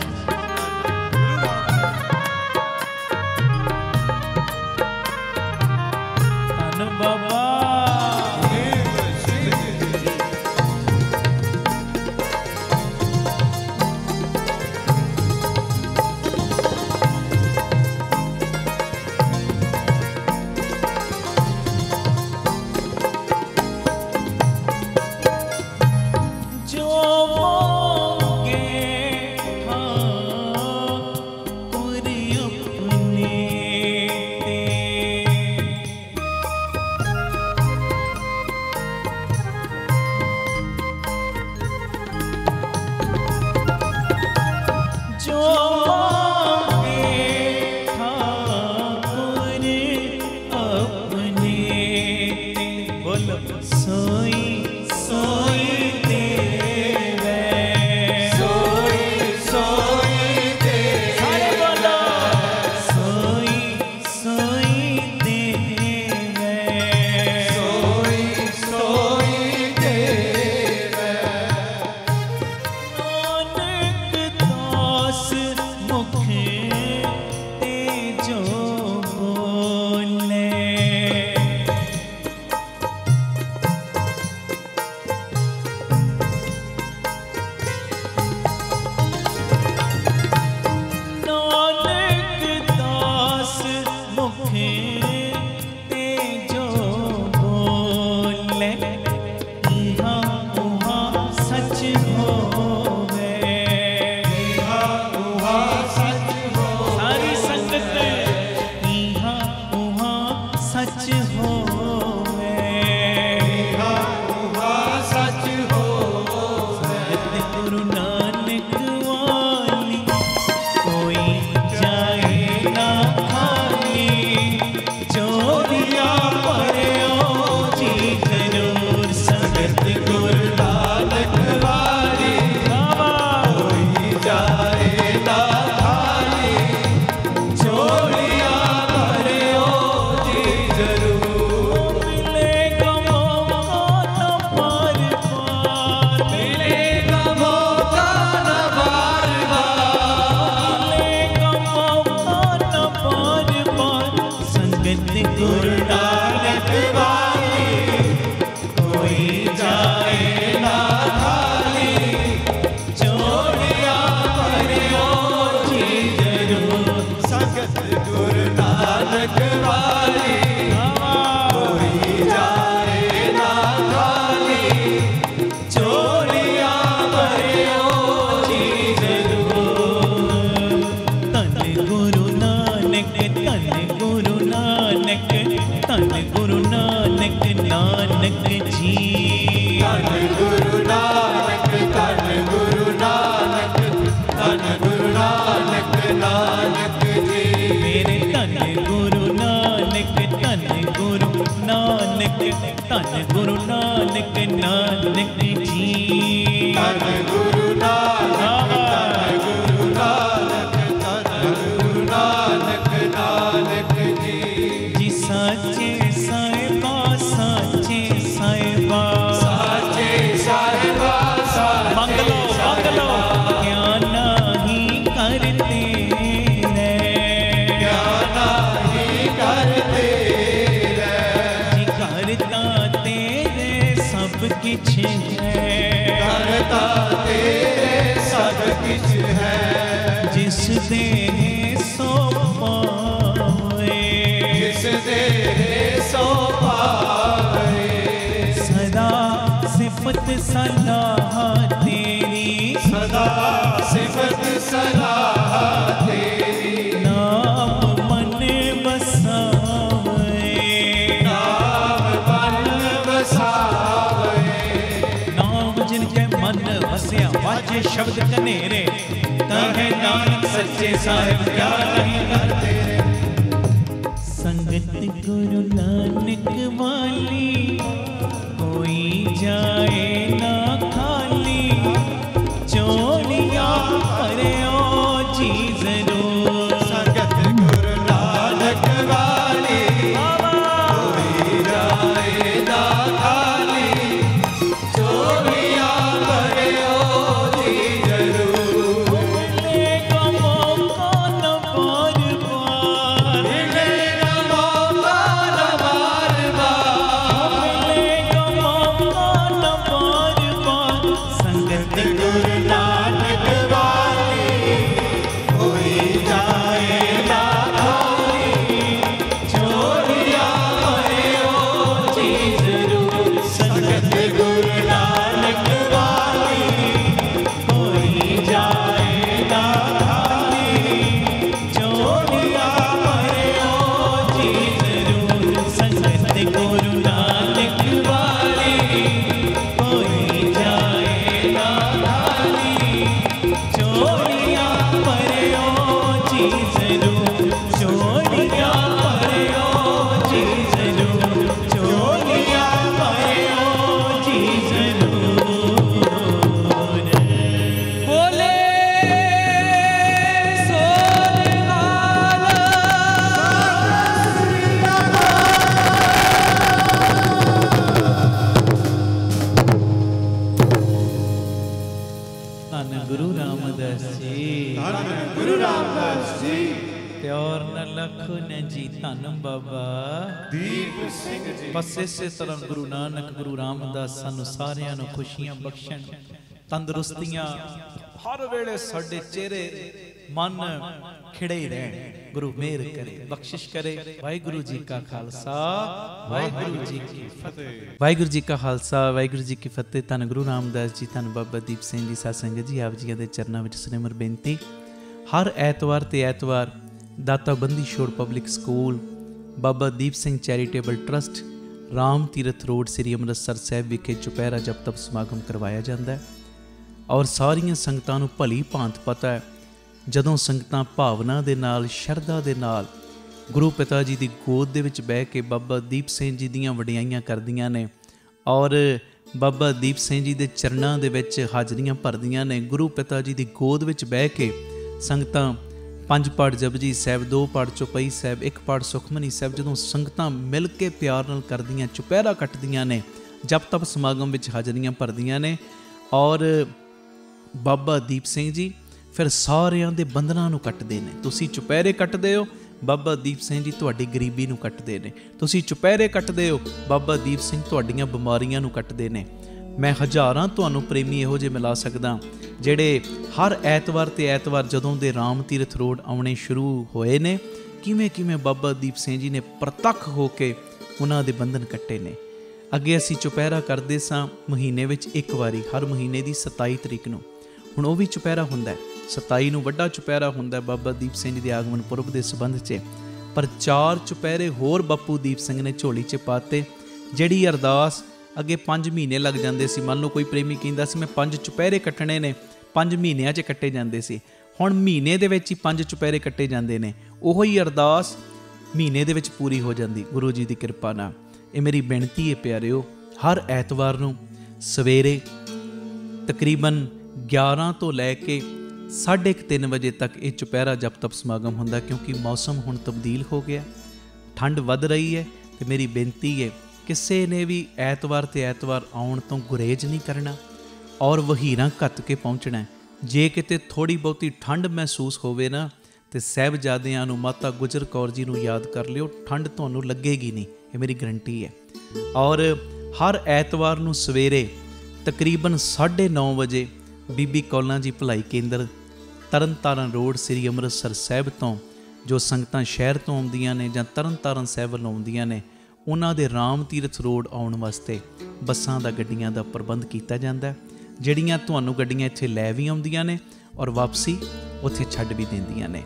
गुरु नानक नानक जी धन गुरु नानक, धन गुरु नानक, धन गुरु नानक नानक जी। जी साचे साहिबा, साचे साहिबा, साचे साहिबा, मंगलो मंगलो क्या नहीं करते रे, क्या नहीं करते रे। जी करता तेरे सब किछ है, करता तेरे सब किछ है। जिस दे सो पाए, जिस दे सो पाए। सदा सिफत सलाह तेरी, सदा सिफत सलाह तेरी। नाम मन बसावे, नाम मन बसावे। नाम जिनके मन बसिया वाजे शब्द कनेरे, कहे नानक सच्चे साहिब क्या नहीं करते रे। संगत गुरु नानक वाली कोई जाए ना खाली, चोलिया परे ओ जी जरूर। संगत गुरु नानक वाली कोई जाए ना खाली, चोलियां भरे ओ जी जरूर। मिलेगा मौका न बार बार, मिलेगा मौका न बार बार। मिलेगा मौका न बार बार। संगत गुरु नानक वाली कोई जाए ना खाली, चोलियां भरे ओ जी जरूर। संगत गुरु नानक वाली कोई जाए ना खाली, चोलिया भरे ओ जी जरूर। संगत गुरु नानक वाली कोई जाए ना खाली, चोलिया भरे ओ जी जरूर। चोलिया भरे ओ जी जरूर, चोलिया भरे ओ जी जरूर। बोले ਧੰਨ ਗੁਰੂ ਰਾਮਦਾਸ ਜੀ, धन गुरु रामदास जी। ਪਿਆਰ ਨ ਲੱਖ ਨੇ ਜੀ ਧੰਨ ਬਾਬਾ दीप सिंह जी। ਬਸ ਇਸੇ ਤਰ੍ਹਾਂ ਗੁਰੂ ਨਾਨਕ ਗੁਰੂ ਰਾਮਦਾਸ ਸਾਨੂੰ ਸਾਰਿਆਂ ਨੂੰ ਖੁਸ਼ੀਆਂ ਬਖਸ਼ਣ, ਤੰਦਰੁਸਤੀਆਂ ਹਰ ਵੇਲੇ ਸਾਡੇ ਚਿਹਰੇ ਮਨ ਖਿੜੇ ਹੀ ਰਹਿਣ। ਗੁਰੂ ਮਿਹਰ ਕਰੇ, ਬਖਸ਼ਿਸ਼ ਕਰੇ। ਵਾਹਿਗੁਰੂ ਜੀ ਕਾ ਖਾਲਸਾ, ਵਾਹਿਗੁਰੂ ਜੀ ਕੀ ਫਤਿਹ। ਵਾਹਿਗੁਰੂ ਜੀ ਕਾ ਖਾਲਸਾ, ਵਾਹਿਗੁਰੂ ਜੀ ਕੀ ਫਤਿਹ। ਧੰਨ ਗੁਰੂ ਰਾਮਦਾਸ ਜੀ, ਧੰਨ ਬਾਬਾ ਦੀਪ ਸਿੰਘ ਜੀ। ਸਾਧ ਸੰਗਤ ਜੀ, ਆਪ ਜੀਆਂ ਦੇ ਚਰਨਾਂ ਵਿੱਚ ਸਿਮਰ ਬੇਨਤੀ। ਹਰ ਐਤਵਾਰ ਤੇ ਐਤਵਾਰ ਦਾਤਾ Bandi Chhor public school, Baba Deep Singh charitable trust, Ram Tirath road, ਸ੍ਰੀ ਅੰਮ੍ਰਿਤਸਰ ਸਾਹਿਬ ਵਿਖੇ ਚੁਪਹਿਰਾ ਜਪ ਤਪ ਸਮਾਗਮ ਕਰਵਾਇਆ ਜਾਂਦਾ ਹੈ। ਔਰ ਸਾਰੀਆਂ ਸੰਗਤਾਂ ਨੂੰ ਭਲੀ ਭਾਂਤ ਪਤਾ ਹੈ, ਜਦੋਂ ਸੰਗਤਾਂ ਭਾਵਨਾ ਦੇ ਨਾਲ, ਸ਼ਰਧਾ ਦੇ ਨਾਲ ਗੁਰੂ ਪਿਤਾ ਜੀ ਦੀ ਗੋਦ ਦੇ ਵਿੱਚ ਬਹਿ ਕੇ ਬਾਬਾ ਦੀਪ ਸਿੰਘ ਜੀ ਦੀਆਂ ਵਡਿਆਈਆਂ ਕਰਦੀਆਂ ਨੇ ਔਰ ਬਾਬਾ ਦੀਪ ਸਿੰਘ ਜੀ ਦੇ ਚਰਨਾਂ ਦੇ ਵਿੱਚ ਹਾਜ਼ਰੀਆਂ ਭਰਦੀਆਂ ਨੇ। ਗੁਰੂ ਪਿਤਾ ਜੀ ਦੀ ਗੋਦ ਵਿੱਚ ਬਹਿ ਕੇ ਸੰਗਤਾਂ 5 ਪਾਠ ਜਪਜੀ ਸਾਹਿਬ, 2 ਪਾਠ ਚੌਪਈ ਸਾਹਿਬ, 1 ਪਾਠ ਸੁਖਮਨੀ ਸਾਹਿਬ, ਜਦੋਂ ਸੰਗਤਾਂ ਮਿਲ ਕੇ ਪਿਆਰ ਨਾਲ ਕਰਦੀਆਂ, ਚੁਪਹਿਰਾ ਕੱਟਦੀਆਂ ਨੇ, ਜਪ ਤਪ ਸਮਾਗਮ ਵਿੱਚ ਹਾਜ਼ਰੀਆਂ ਭਰਦੀਆਂ ਨੇ। ਔਰ ਬਾਬਾ ਦੀਪ ਸਿੰਘ ਜੀ ਫਿਰ ਸਾਰਿਆਂ ਦੇ ਬੰਧਨਾਂ ਨੂੰ ਕੱਟਦੇ ਨੇ। ਤੁਸੀਂ ਚੁਪਹਿਰੇ ਕੱਟਦੇ ਹੋ, ਬਾਬਾ ਦੀਪ ਸਿੰਘ ਜੀ ਤੁਹਾਡੀ ਗਰੀਬੀ ਨੂੰ ਕੱਟਦੇ ਨੇ। ਤੁਸੀਂ ਚੁਪਹਿਰੇ ਕੱਟਦੇ ਹੋ, ਬਾਬਾ ਦੀਪ ਸਿੰਘ ਤੁਹਾਡੀਆਂ ਬਿਮਾਰੀਆਂ ਨੂੰ ਕੱਟਦੇ ਨੇ। ਮੈਂ ਹਜ਼ਾਰਾਂ ਤੁਹਾਨੂੰ ਪ੍ਰੇਮੀ ਇਹੋ ਜਿਹੇ ਮਿਲਾ ਸਕਦਾ ਜਿਹੜੇ ਹਰ ਐਤਵਾਰ ਤੇ ਐਤਵਾਰ ਜਦੋਂ ਦੇ ਰਾਮ ਤੀਰਥ ਰੋਡ ਆਉਣੇ ਸ਼ੁਰੂ ਹੋਏ ਨੇ, ਕਿਵੇਂ ਕਿਵੇਂ ਬਾਬਾ ਦੀਪ ਸਿੰਘ ਜੀ ਨੇ ਪ੍ਰਤੱਖ ਹੋ ਕੇ ਉਹਨਾਂ ਦੇ ਬੰਧਨ ਕੱਟੇ ਨੇ। ਅੱਗੇ ਅਸੀਂ ਚੁਪਹਿਰਾ ਕਰਦੇ ਸਾਂ ਮਹੀਨੇ ਵਿੱਚ ਇੱਕ ਵਾਰੀ, ਹਰ ਮਹੀਨੇ ਦੀ 27 ਤਰੀਕ ਨੂੰ। ਹੁਣ ਉਹ ਵੀ ਚੁਪਹਿਰਾ ਹੁੰਦਾ ਹੈ, 27 ਨੂੰ ਵੱਡਾ ਚੁਪਹਿਰਾ ਹੁੰਦਾ ਬਾਬਾ ਦੀਪ ਸਿੰਘ ਜੀ ਦੇ ਆਗਮਨ ਪੁਰਬ ਦੇ ਸੰਬੰਧ 'ਚ। ਪਰ 4 ਚੁਪਹਿਰੇ ਹੋਰ ਬਾਪੂ ਦੀਪ ਸਿੰਘ ਨੇ ਝੋਲੀ 'ਚ ਪਾਤੇ। ਜਿਹੜੀ ਅਰਦਾਸ ਅੱਗੇ 5 ਮਹੀਨੇ ਲੱਗ ਜਾਂਦੇ ਸੀ, ਮੰਨ ਲਓ ਕੋਈ ਪ੍ਰੇਮੀ ਕਹਿੰਦਾ ਸੀ ਮੈਂ 5 ਚੁਪਹਿਰੇ ਕੱਟਣੇ ਨੇ, 5 ਮਹੀਨਿਆਂ 'ਚ ਕੱਟੇ ਜਾਂਦੇ ਸੀ। ਹੁਣ ਮਹੀਨੇ ਦੇ ਵਿੱਚ ਹੀ 5 ਚੁਪਹਿਰੇ ਕੱਟੇ ਜਾਂਦੇ ਨੇ। ਉਹੋ ਹੀ ਅਰਦਾਸ ਮਹੀਨੇ ਦੇ ਵਿੱਚ ਪੂਰੀ ਹੋ ਜਾਂਦੀ ਗੁਰੂ ਜੀ ਦੀ ਕਿਰਪਾ ਨਾਲ। ਇਹ ਮੇਰੀ ਬੇਨਤੀ ਹੈ ਪਿਆਰਿਓ, हर ਐਤਵਾਰ ਨੂੰ ਸਵੇਰੇ ਤਕਰੀਬਨ 11 ਤੋਂ ਲੈ ਕੇ 3:30 ਵਜੇ ਤੱਕ ਇਹ ਚੁਪਹਿਰਾ ਜਪ ਤਪ ਸਮਾਗਮ ਹੁੰਦਾ, ਕਿਉਂਕਿ ਮੌਸਮ ਹੁਣ ਤਬਦੀਲ ਹੋ ਗਿਆ, ਠੰਡ ਵੱਧ ਰਹੀ ਹੈ। ਤੇ ਮੇਰੀ ਬੇਨਤੀ ਹੈ ਕਿਸੇ ਨੇ ਵੀ ਐਤਵਾਰ ਤੇ ਐਤਵਾਰ ਆਉਣ ਤੋਂ ਗੁਰੇਜ਼ ਨਹੀਂ ਕਰਨਾ ਔਰ ਵਹੀਰਾਂ ਘੱਤ ਕੇ ਪਹੁੰਚਣਾ। ਜੇ ਕਿਤੇ ਥੋੜ੍ਹੀ ਬਹੁਤੀ ਠੰਡ ਮਹਿਸੂਸ ਹੋਵੇ ਨਾ ਤੇ ਸਾਹਿਬਜ਼ਾਦਿਆਂ ਨੂੰ, ਮਾਤਾ ਗੁਜਰ ਕੌਰ ਜੀ ਨੂੰ ਯਾਦ ਕਰ ਲਿਓ, ਠੰਡ ਤੁਹਾਨੂੰ ਲੱਗੇਗੀ ਨਹੀਂ, ਇਹ ਮੇਰੀ ਗਰੰਟੀ ਹੈ। ਔਰ ਹਰ ਐਤਵਾਰ ਨੂੰ ਸਵੇਰੇ ਤਕਰੀਬਨ 9:30 ਵਜੇ ਬੀਬੀ ਕੌਲਾਂ ਜੀ ਭਲਾਈ ਕੇਂਦਰ ਤਰਨਤਾਰਨ ਰੋਡ ਸ੍ਰੀ ਅੰਮ੍ਰਿਤਸਰ ਸਾਹਿਬ ਤੋਂ ਜੋ ਸੰਗਤਾਂ ਸ਼ਹਿਰ ਤੋਂ ਆਉਂਦੀਆਂ ਨੇ ਜਾਂ ਤਰਨਤਾਰਨ ਸਾਹਿਬ ਵੱਲੋਂ ਆਉਂਦੀਆਂ ਨੇ, ਉਹਨਾਂ ਦੇ ਰਾਮ ਤੀਰਥ ਰੋਡ ਆਉਣ ਵਾਸਤੇ ਬੱਸਾਂ ਦਾ, ਗੱਡੀਆਂ ਦਾ ਪ੍ਰਬੰਧ ਕੀਤਾ ਜਾਂਦਾ, ਜਿਹੜੀਆਂ ਤੁਹਾਨੂੰ ਗੱਡੀਆਂ ਇੱਥੇ ਲੈ ਵੀ ਆਉਂਦੀਆਂ ਨੇ ਔਰ ਵਾਪਸੀ ਉੱਥੇ ਛੱਡ ਵੀ ਦਿੰਦੀਆਂ ਨੇ।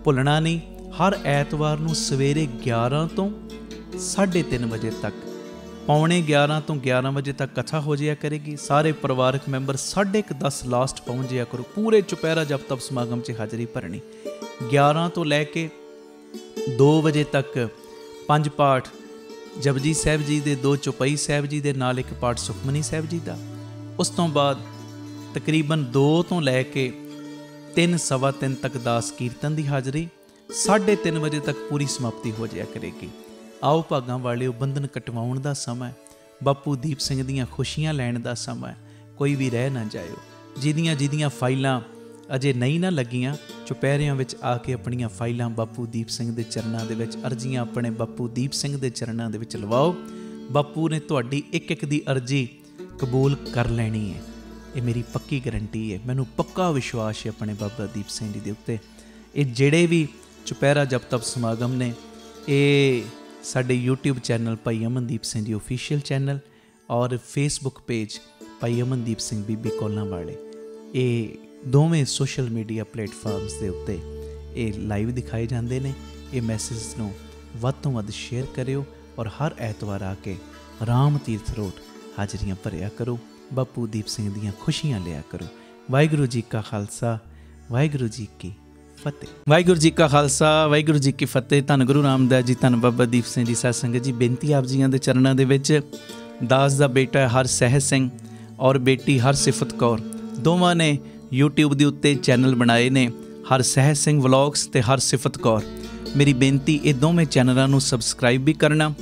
ਭੁੱਲਣਾ ਨਹੀਂ, ਹਰ ਐਤਵਾਰ ਨੂੰ ਸਵੇਰੇ 11 ਤੋਂ 3:30 ਵਜੇ ਤੱਕ, ਪੌਣੇ 11 ਤੋਂ 11 ਵਜੇ ਤੱਕ ਕਥਾ ਹੋ ਜਾਇਆ ਕਰੇਗੀ। ਸਾਰੇ ਪਰਿਵਾਰਕ ਮੈਂਬਰ 10:30 ਲਾਸਟ ਪਹੁੰਚ ਜਾਇਆ ਕਰੋ। ਪੂਰੇ ਚੁਪਹਿਰਾ ਜਪ ਤਪ ਸਮਾਗਮ 'ਚ ਹਾਜ਼ਰੀ ਭਰਨੀ। 11 ਤੋਂ ਲੈ ਕੇ 2 ਵਜੇ ਤੱਕ 5 ਪਾਠ ਜਪਜੀ ਸਾਹਿਬ ਜੀ ਦੇ, 2 ਚੌਪਈ ਸਾਹਿਬ ਜੀ ਦੇ ਨਾਲ 1 ਪਾਠ ਸੁਖਮਨੀ ਸਾਹਿਬ ਜੀ ਦਾ। ਉਸ ਤੋਂ ਬਾਅਦ ਤਕਰੀਬਨ 2 ਤੋਂ ਲੈ ਕੇ 3, ਸਵਾ 3 ਤੱਕ ਦਾਸ ਕੀਰਤਨ ਦੀ ਹਾਜ਼ਰੀ। 3:30 ਵਜੇ ਤੱਕ ਪੂਰੀ ਸਮਾਪਤੀ ਹੋ ਜਾਇਆ ਕਰੇਗੀ। ਆਓ ਭਾਗਾਂ ਵਾਲਿਓ, ਬੰਧਨ ਕਟਵਾਉਣ ਦਾ ਸਮਾਂ, ਬਾਪੂ ਦੀਪ ਸਿੰਘ ਦੀਆਂ ਖੁਸ਼ੀਆਂ ਲੈਣ ਦਾ ਸਮਾਂ। ਕੋਈ ਵੀ ਰਹਿ ਨਾ ਜਾਇਓ। ਜਿਹਦੀਆਂ ਫਾਈਲਾਂ ਅਜੇ ਨਹੀਂ ਨਾ ਲੱਗੀਆਂ, ਚੁਪਹਿਰਿਆਂ ਵਿੱਚ ਆ ਕੇ ਆਪਣੀਆਂ ਫਾਈਲਾਂ ਬਾਪੂ ਦੀਪ ਸਿੰਘ ਦੇ ਚਰਨਾਂ ਦੇ ਵਿੱਚ, ਅਰਜ਼ੀਆਂ ਆਪਣੇ ਬਾਪੂ ਦੀਪ ਸਿੰਘ ਦੇ ਚਰਨਾਂ ਦੇ ਵਿੱਚ ਲਵਾਓ। ਬਾਪੂ ਨੇ ਤੁਹਾਡੀ ਇੱਕ ਦੀ ਅਰਜ਼ੀ ਕਬੂਲ ਕਰ ਲੈਣੀ ਹੈ, ਇਹ ਮੇਰੀ ਪੱਕੀ ਗਰੰਟੀ ਹੈ। ਮੈਨੂੰ ਪੱਕਾ ਵਿਸ਼ਵਾਸ ਹੈ ਆਪਣੇ ਬਾਬਾ ਦੀਪ ਸਿੰਘ ਜੀ ਦੇ ਉੱਤੇ। ਇਹ ਜਿਹੜੇ ਵੀ ਚੁਪਹਿਰਾ ਜਪ ਤਪ ਸਮਾਗਮ ਨੇ, ਇਹ ਸਾਡੇ YouTube ਚੈਨਲ ਭਾਈ ਅਮਨਦੀਪ ਸਿੰਘ ਜੀ ਓਫੀਸ਼ੀਅਲ ਚੈਨਲ ਔਰ Facebook ਪੇਜ ਭਾਈ ਅਮਨਦੀਪ ਸਿੰਘ ਬੀਬੀ ਕੌਲਾਂ ਵਾਲੇ, ਇਹ ਦੋਵੇਂ ਸੋਸ਼ਲ ਮੀਡੀਆ ਪਲੇਟਫਾਰਮਸ ਦੇ ਉੱਤੇ ਇਹ ਲਾਈਵ ਦਿਖਾਏ ਜਾਂਦੇ ਨੇ। ਇਹ ਮੈਸੇਜ ਨੂੰ ਵੱਧ ਤੋਂ ਵੱਧ ਸ਼ੇਅਰ ਕਰਿਓ ਔਰ ਹਰ ਐਤਵਾਰ ਆ ਕੇ ਰਾਮ ਤੀਰਥ ਰੋਡ ਹਾਜ਼ਰੀਆਂ ਭਰਿਆ ਕਰੋ। ਬਾਪੂ ਦੀਪ ਸਿੰਘ ਦੀਆਂ ਖੁਸ਼ੀਆਂ ਲਿਆ ਕਰੋ। ਵਾਹਿਗੁਰੂ ਜੀ ਕਾ ਖਾਲਸਾ, ਵਾਹਿਗੁਰੂ ਜੀ ਕੀ ਫਤਿਹ। ਵਾਹਿਗੁਰੂ ਜੀ ਕਾ ਖਾਲਸਾ, ਵਾਹਿਗੁਰੂ ਜੀ ਕੀ ਫਤਿਹ। ਧੰਨ ਗੁਰੂ ਰਾਮਦਾਸ ਜੀ, ਧੰਨ ਬਾਬਾ ਦੀਪ ਸਿੰਘ ਜੀ। ਸਾਧ ਸੰਗਤ ਜੀ, ਬੇਨਤੀ ਆਪ ਜੀਆਂ ਦੇ ਚਰਨਾਂ ਦੇ ਵਿੱਚ, ਦਾਸ ਦਾ ਬੇਟਾ ਹਰਸਹਿਜ ਸਿੰਘ ਔਰ ਬੇਟੀ ਹਰਸਿਫਤ ਕੌਰ ਦੋਵਾਂ ਨੇ YouTube ਦੇ ਉੱਤੇ ਚੈਨਲ ਬਣਾਏ ਨੇ, ਹਰਸਹਿਜ ਸਿੰਘ ਵਲੌਗਸ ਤੇ ਹਰਸਿਫਤ ਕੌਰ। ਮੇਰੀ ਬੇਨਤੀ, ਇਹ ਦੋਵੇਂ ਚੈਨਲਾਂ ਨੂੰ ਸਬਸਕ੍ਰਾਈਬ ਵੀ ਕਰਨਾ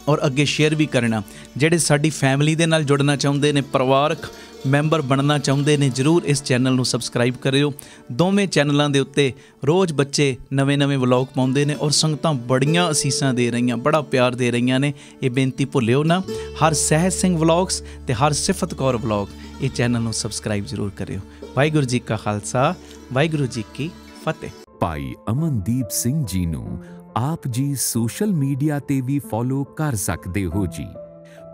ਔਰ ਅੱਗੇ ਸ਼ੇਅਰ ਵੀ ਕਰਨਾ। ਜਿਹੜੇ ਸਾਡੀ ਫੈਮਿਲੀ ਦੇ ਨਾਲ ਜੁੜਨਾ ਚਾਹੁੰਦੇ ਨੇ, ਪਰਿਵਾਰਕ ਮੈਂਬਰ ਬਣਨਾ ਚਾਹੁੰਦੇ ਨੇ, ਜ਼ਰੂਰ ਇਸ ਚੈਨਲ ਨੂੰ ਸਬਸਕ੍ਰਾਈਬ ਕਰਿਓ। ਦੋਵੇਂ ਚੈਨਲਾਂ ਦੇ ਉੱਤੇ ਰੋਜ਼ ਬੱਚੇ ਨਵੇਂ ਵਲੌਗ ਪਾਉਂਦੇ ਨੇ ਔਰ ਸੰਗਤਾਂ ਬੜੀਆਂ ਅਸੀਸਾਂ ਦੇ ਰਹੀਆਂ, ਬੜਾ ਪਿਆਰ ਦੇ ਰਹੀਆਂ ਨੇ। ਇਹ ਬੇਨਤੀ ਭੁੱਲਿਓ ਨਾ, ਹਰਸਹਿਜ ਸਿੰਘ ਵਲੌਗਸ ਤੇ ਹਰਸਿਫਤ ਕੌਰ ਵਲੌਗ, ਇਹ ਚੈਨਲ ਨੂੰ ਸਬਸਕ੍ਰਾਈਬ ਜ਼ਰੂਰ ਕਰਿਓ। ਵਾਹਿਗੁਰੂ ਜੀ ਕਾ ਖਾਲਸਾ, ਵਾਹਿਗੁਰੂ ਜੀ ਕੀ ਫਤਿਹ। ਭਾਈ ਅਮਨਦੀਪ ਸਿੰਘ ਜੀ ਨੂੰ ਆਪ ਜੀ ਸੋਸ਼ਲ ਮੀਡੀਆ ਤੇ ਵੀ ਫੋਲੋ ਕਰ ਸਕਦੇ ਹੋ ਜੀ।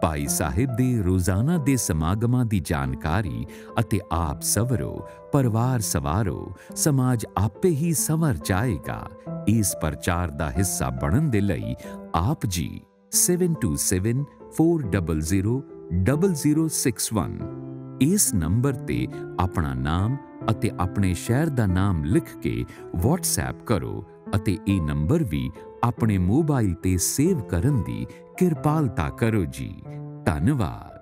ਭਾਈ ਸਾਹਿਬ ਦੇ ਰੋਜ਼ਾਨਾ ਦੇ ਸਮਾਗਮਾਂ ਦੀ ਜਾਣਕਾਰੀ ਅਤੇ ਆਪ ਸਵਰੋ, ਪਰਿਵਾਰ ਸਵਾਰੋ, ਸਮਾਜ ਆਪੇ ਹੀ ਸੰਵਰ ਜਾਏਗਾ। ਇਸ ਪ੍ਰਚਾਰ ਦਾ ਹਿੱਸਾ ਬਣਨ ਦੇ ਲਈ ਆਪ ਜੀ 7274000061 ਇਸ ਨੰਬਰ ਤੇ ਆਪਣਾ ਨਾਮ ਅਤੇ ਆਪਣੇ ਸ਼ਹਿਰ ਦਾ ਨਾਮ ਲਿਖ ਕੇ WhatsApp ਕਰੋ ਅਤੇ ਇਹ ਨੰਬਰ ਵੀ ਆਪਣੇ ਮੋਬਾਈਲ ਤੇ ਸੇਵ ਕਰਨ ਦੀ ਕਿਰਪਾਲਤਾ ਕਰੋ ਜੀ। ਧੰਨਵਾਦ।